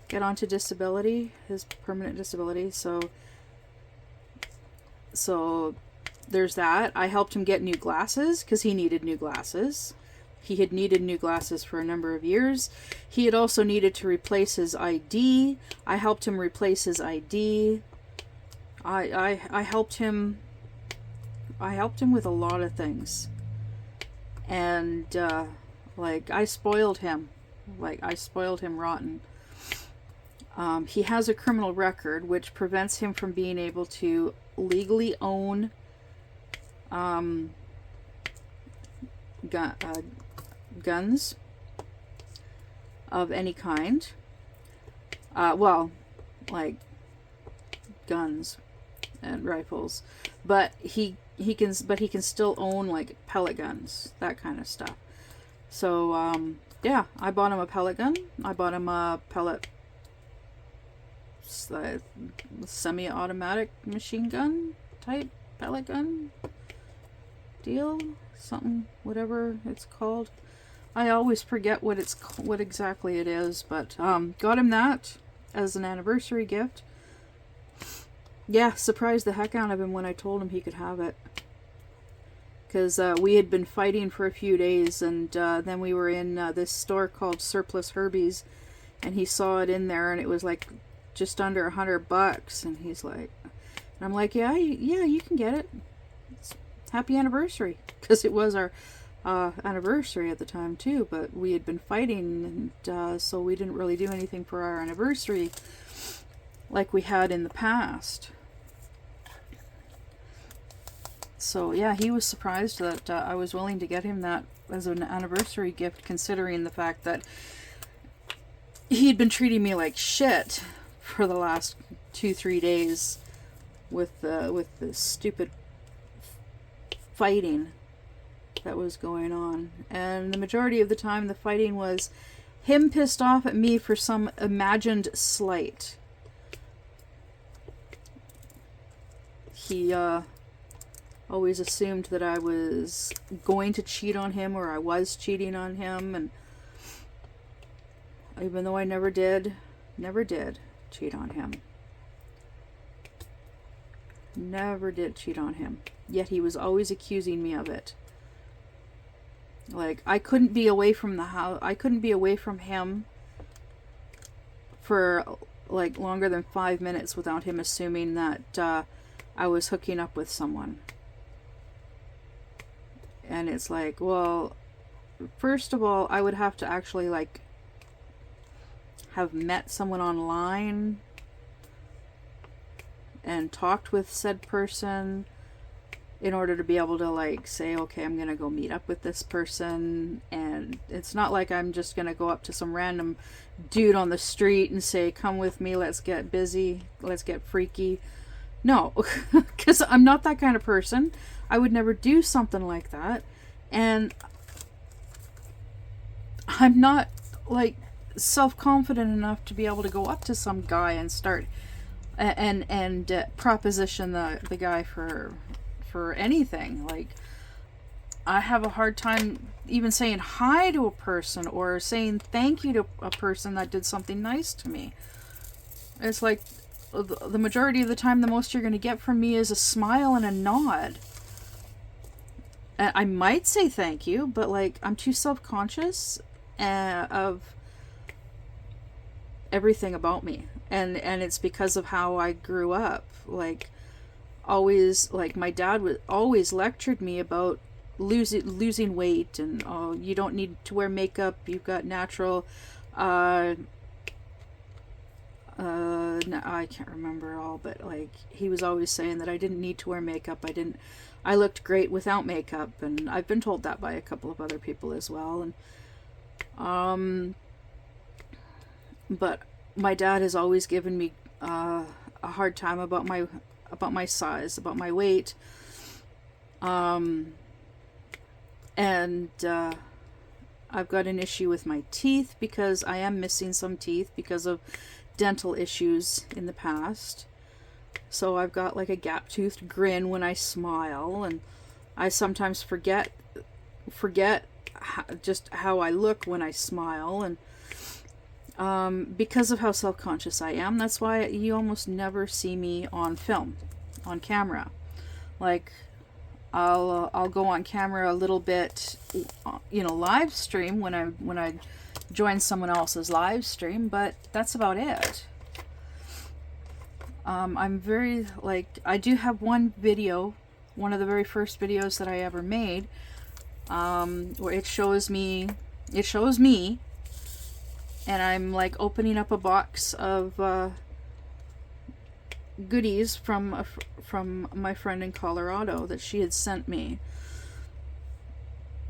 get onto disability, his permanent disability. So there's that. I helped him get new glasses because he needed new glasses. He had needed new glasses for a number of years. He had also needed to replace his ID. I helped him replace his ID. I helped him with a lot of things. And like I spoiled him. Like I spoiled him rotten. He has a criminal record which prevents him from being able to legally own guns of any kind. Well, like guns and rifles, but he can still own like pellet guns, that kind of stuff. So yeah, I bought him a pellet gun. I bought him a pellet semi-automatic machine gun type pellet gun deal, something, whatever it's called. I always forget what exactly it is, but got him that as an anniversary gift. Yeah, surprised the heck out of him when I told him he could have it. Because we had been fighting for a few days, and then we were in this store called Surplus Herbie's, and he saw it in there, and it was like just under $100, and he's like, and I'm like, yeah, you can get it. It's happy anniversary, because it was our anniversary at the time too, but we had been fighting, and so we didn't really do anything for our anniversary like we had in the past. So yeah, he was surprised that I was willing to get him that as an anniversary gift, considering the fact that he'd been treating me like shit for the last 2-3 days with the stupid fighting that was going on. And the majority of the time the fighting was him pissed off at me for some imagined slight. He always assumed that I was going to cheat on him, or I was cheating on him, and even though I never did cheat on him. Never did cheat on him. Yet he was always accusing me of it. Like, I couldn't be away from the house. I couldn't be away from him for like longer than 5 minutes without him assuming that I was hooking up with someone. And it's like, well, first of all, I would have to actually like have met someone online and talked with said person in order to be able to like say, okay, I'm gonna go meet up with this person. And it's not like I'm just gonna go up to some random dude on the street and say, come with me, let's get busy, let's get freaky. No, because I'm not that kind of person. I would never do something like that. And I'm not like self-confident enough to be able to go up to some guy and start and proposition the guy for anything. Like, I have a hard time even saying hi to a person or saying thank you to a person that did something nice to me. It's like the majority of the time, the most you're going to get from me is a smile and a nod. I might say thank you, but like, I'm too self-conscious of everything about me. And it's because of how I grew up. Like, always, like, my dad would always lectured me about losing weight, and oh, you don't need to wear makeup, you've got natural no, I can't remember all, but like, he was always saying that I didn't need to wear makeup. I looked great without makeup, and I've been told that by a couple of other people as well. And but my dad has always given me a hard time about my size, about my weight. And I've got an issue with my teeth because I am missing some teeth because of dental issues in the past. So I've got like a gap-toothed grin when I smile, and I sometimes forget just how I look when I smile. And because of how self-conscious I am, that's why you almost never see me on film, on camera. Like, I'll go on camera a little bit, live stream when I join someone else's live stream, but that's about it. I'm very, like, I do have one video, one of the very first videos that I ever made, where it shows me, and I'm like opening up a box of goodies from my friend in Colorado that she had sent me.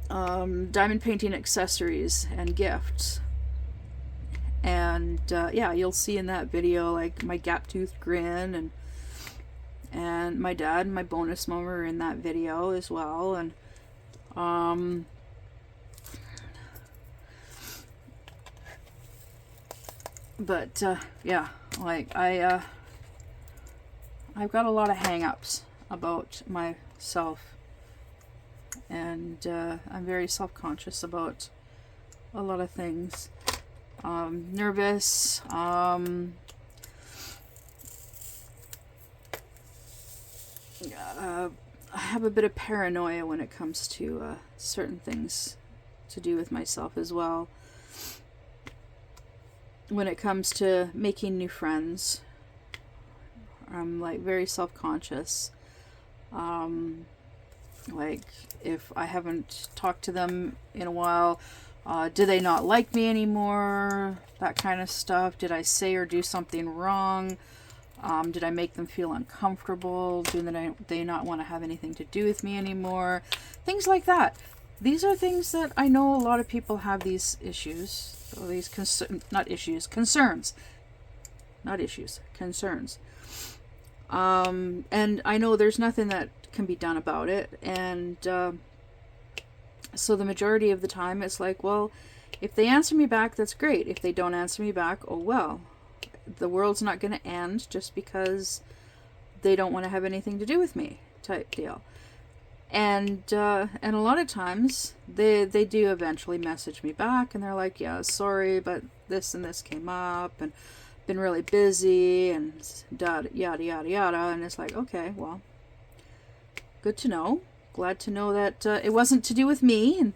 Diamond painting accessories and gifts. And yeah, you'll see in that video like my gap-toothed grin, and my dad and my bonus mom are in that video as well. And but yeah, like, I've got a lot of hang-ups about myself, and I'm very self-conscious about a lot of things. Nervous, I have a bit of paranoia when it comes to certain things to do with myself as well. When it comes to making new friends, I'm like very self-conscious. Like, if I haven't talked to them in a while, do they not like me anymore? That kind of stuff. Did I say or do something wrong? Did I make them feel uncomfortable? Do they not want to have anything to do with me anymore? Things like that. These are things that I know a lot of people have these issues, or these concerns. And I know there's nothing that can be done about it. And so the majority of the time it's like, well, if they answer me back, that's great. If they don't answer me back, oh well. The world's not going to end just because they don't want to have anything to do with me, type deal. And a lot of times they do eventually message me back, and they're like, yeah, sorry, but this and this came up, and been really busy, and yada yada yada. And it's like, okay, well, good to know. Glad to know that it wasn't to do with me,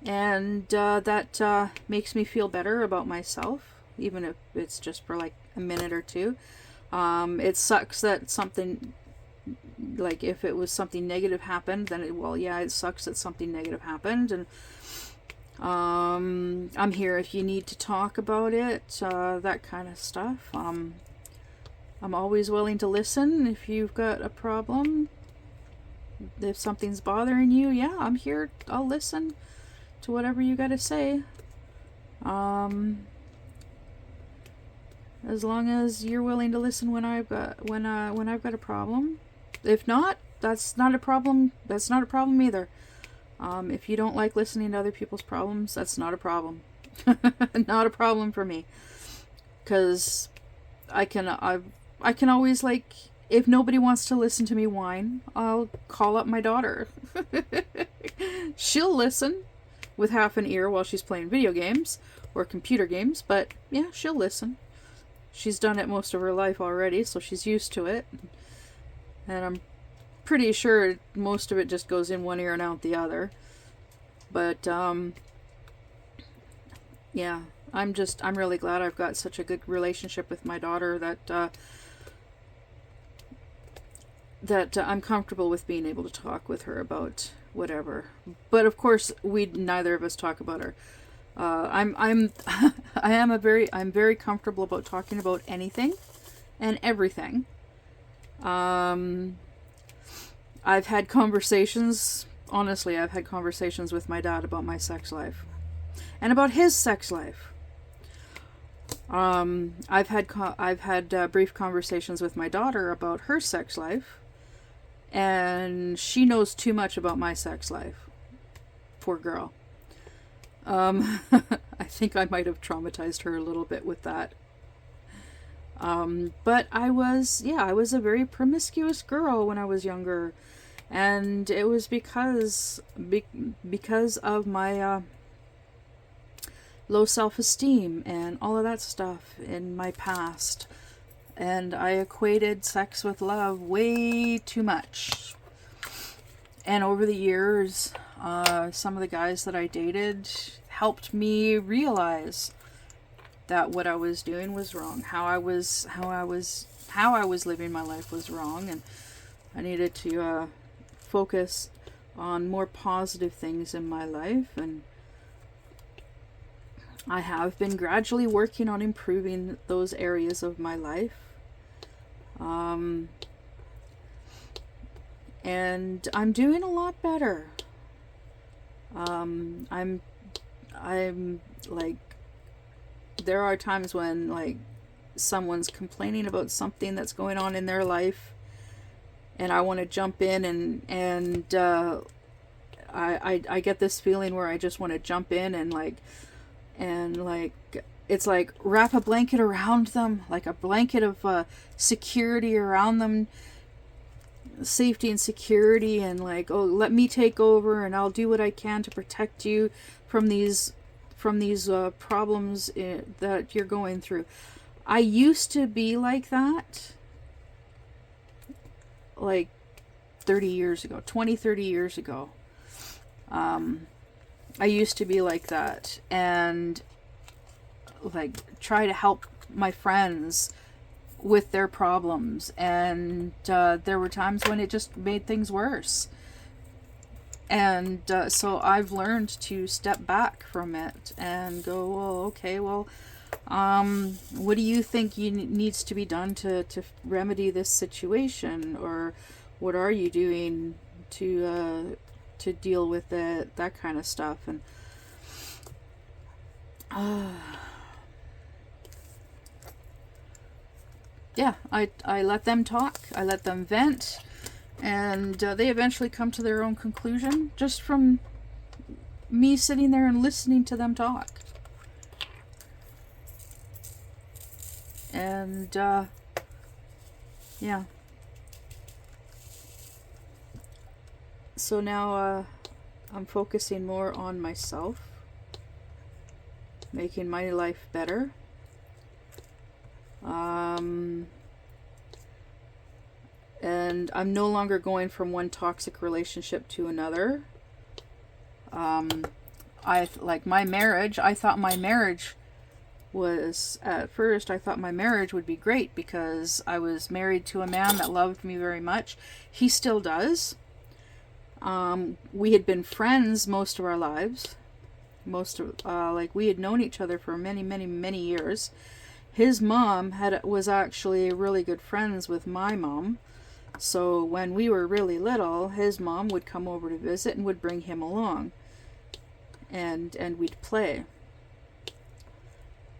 and that makes me feel better about myself, even if it's just for like a minute or two. It sucks that something like if it was something negative happened, then well, yeah, it sucks that something negative happened, and I'm here if you need to talk about it, that kind of stuff. I'm always willing to listen if you've got a problem. If something's bothering you, yeah, I'm here. I'll listen to whatever you got to say. As long as you're willing to listen when I've got a problem. If not, that's not a problem. That's not a problem either. If you don't like listening to other people's problems, that's not a problem. Not a problem for me. Because I can always, like, if nobody wants to listen to me whine, I'll call up my daughter. She'll listen with half an ear while she's playing video games or computer games, but yeah, she'll listen. She's done it most of her life already, so she's used to it. And I'm pretty sure most of it just goes in one ear and out the other. But yeah, I'm really glad I've got such a good relationship with my daughter that I'm comfortable with being able to talk with her about whatever. But of course, neither of us talk about her. I'm very comfortable about talking about anything and everything. I've had conversations, honestly, I've had conversations with my dad about my sex life and about his sex life. I've had brief conversations with my daughter about her sex life, and she knows too much about my sex life. Poor girl. I think I might have traumatized her a little bit with that. But I was a very promiscuous girl when I was younger, and it was because of my low self-esteem and all of that stuff in my past. And I equated sex with love way too much. And over the years, some of the guys that I dated helped me realize that what I was doing was wrong. How I was living my life was wrong, and I needed to focus on more positive things in my life. And I have been gradually working on improving those areas of my life. And I'm doing a lot better. I'm like, there are times when, like, someone's complaining about something that's going on in their life, and I want to jump in and I get this feeling where I just want to jump in and it's like wrap a blanket around them, like a blanket of security around them, safety and security, and like, oh, let me take over and I'll do what I can to protect you from these problems that you're going through. I used to be like that, like 30 years ago, 20, 30 years ago. I used to be like that and like try to help my friends with their problems, and there were times when it just made things worse. And so I've learned to step back from it and go, well, okay, well, what do you think needs to be done to remedy this situation, or what are you doing to deal with it, that kind of stuff. And yeah, I let them talk, I let them vent, and they eventually come to their own conclusion just from me sitting there and listening to them talk. And yeah. So now I'm focusing more on myself, making my life better. And I'm no longer going from one toxic relationship to another. I thought my marriage was, at first I thought my marriage would be great because I was married to a man that loved me very much. He still does. We had been friends most of our lives. Like we had known each other for many, many, many years. His mom was actually really good friends with my mom. So when we were really little, his mom would come over to visit and would bring him along. And we'd play.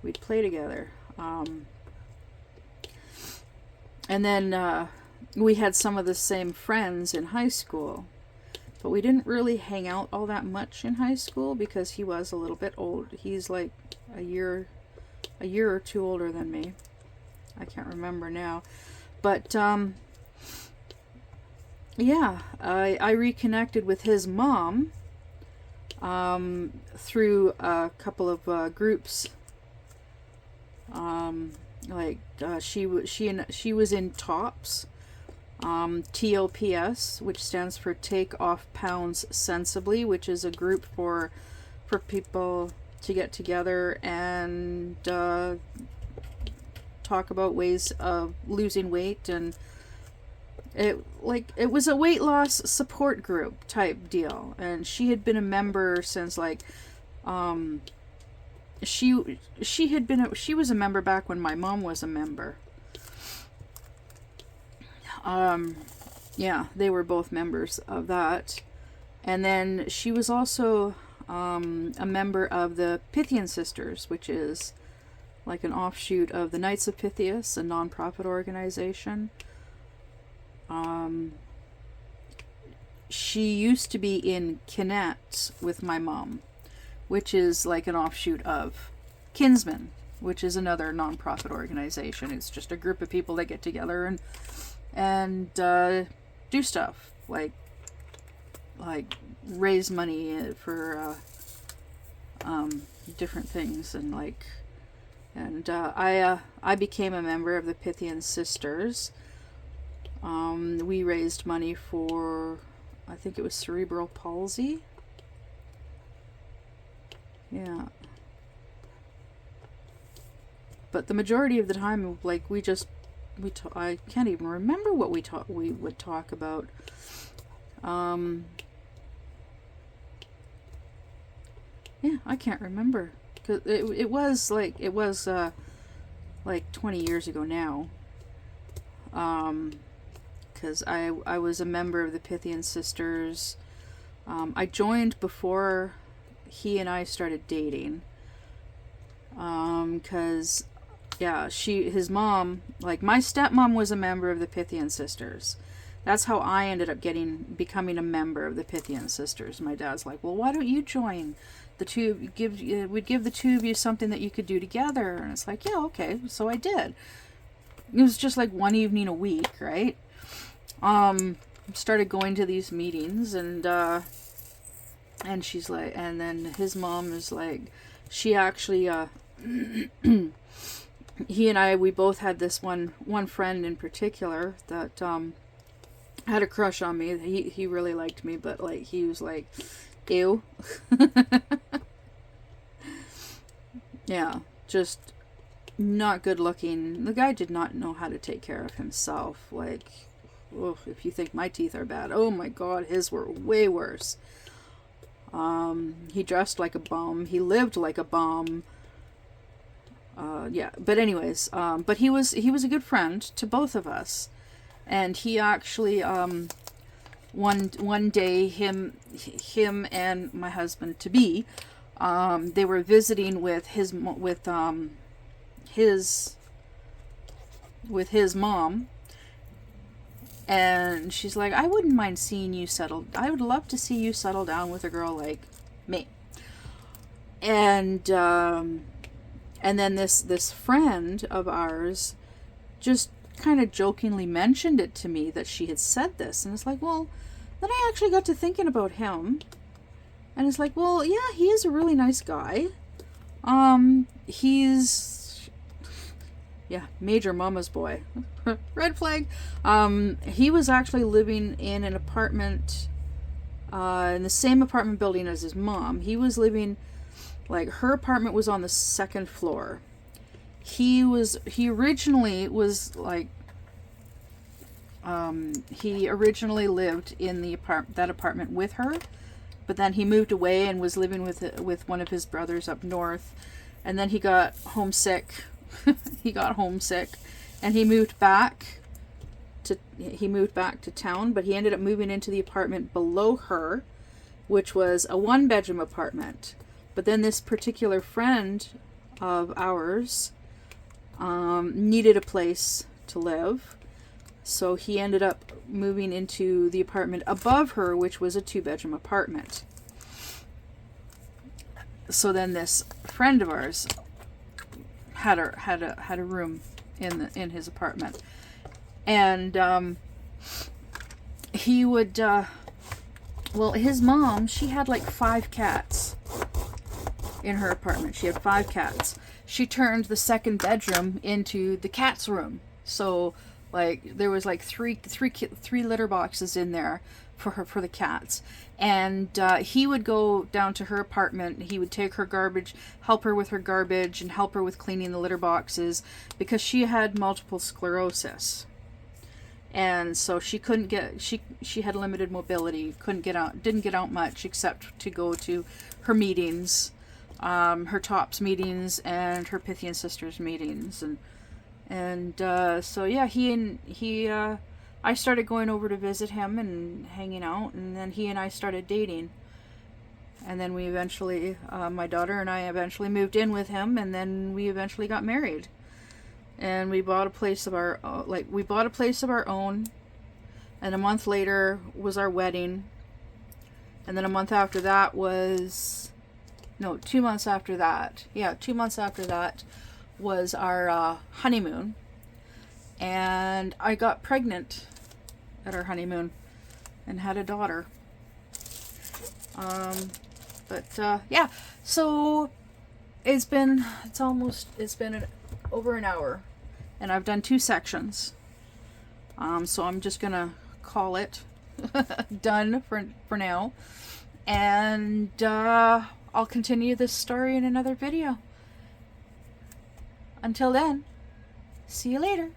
We'd play together. And then we had some of the same friends in high school. But we didn't really hang out all that much in high school because he was a little bit old. He's like a year or two older than me. I can't remember now. But yeah, I reconnected with his mom through a couple of groups. She was in TOPS. TOPS, which stands for Take Off Pounds Sensibly, which is a group for people to get together and talk about ways of losing weight. And it was a weight loss support group type deal, and she had been a member since she was a member back when my mom was a member. Yeah, they were both members of that. And then she was also a member of the Pythian Sisters, which is like an offshoot of the Knights of Pythias, a non-profit organization. She used to be in Kinet with my mom, which is like an offshoot of Kinsman, which is another non-profit organization. It's just a group of people that get together and do stuff like raise money for different things, and I became a member of the Pythian Sisters. We raised money for, I think it was cerebral palsy. Yeah. But the majority of the time, I can't even remember what we would talk about. Yeah, I can't remember. 'Cause it was 20 years ago now. Because I was a member of the Pythian Sisters. I joined before he and I started dating. Because his mom, like my stepmom was a member of the Pythian Sisters. That's how I ended up becoming a member of the Pythian Sisters. My dad's like, well, why don't you join? The two would give the two of you something that you could do together. And it's like, yeah, okay. So I did. It was just like one evening a week, right? Started going to these meetings, and she's like, and then his mom is like, she actually, he and I, we both had this one friend in particular that had a crush on me. He really liked me, but like he was like, ew. Yeah, just not good looking. The guy did not know how to take care of himself. Like, oh, if you think my teeth are bad, oh my god, his were way worse. He dressed like a bum. He lived like a bum. Yeah, but anyways, but he was a good friend to both of us, and he actually one day him and my husband to be, they were visiting with his mom, and she's like, I wouldn't mind seeing you settle. I would love to see you settle down with a girl like me. And then this friend of ours just kind of jokingly mentioned it to me that she had said this, and it's like, well, then I actually got to thinking about him, and it's like, well, yeah, he is a really nice guy. He's, yeah, major mama's boy. Red flag. He was actually living in an apartment, in the same apartment building as his mom. He was living, like, her apartment was on the second floor, he originally was like, he originally lived in that apartment with her, but then he moved away and was living with one of his brothers up north, and then he got homesick. He got homesick, and he moved back to town, but he ended up moving into the apartment below her, which was a 1-bedroom apartment. But then this particular friend of ours needed a place to live, so he ended up moving into the apartment above her, which was a 2-bedroom apartment. So then this friend of ours had a room in his apartment, and he would well, his mom, she had like 5 cats in her apartment. She had 5 cats. She turned the 2nd bedroom into the cat's room. So like there was like three litter boxes in there for the cats. And he would go down to her apartment. He would take her garbage, help her with her garbage, and help her with cleaning the litter boxes, because she had multiple sclerosis. And so she couldn't get, she had limited mobility, didn't get out much except to go to her meetings, her TOPS meetings and her Pythian Sisters meetings. And so yeah, I started going over to visit him and hanging out, and then he and I started dating. And then we eventually, my daughter and I eventually moved in with him, and then we eventually got married. And we bought a place of our own. And a month later was our wedding. And then a month after that was, no, 2 months after that. Yeah, 2 months after that was our honeymoon. And I got pregnant at our honeymoon and had a daughter. Yeah, so it's been over an hour, and I've done 2 sections. So I'm just gonna call it done for now, and I'll continue this story in another video. Until then, see you later.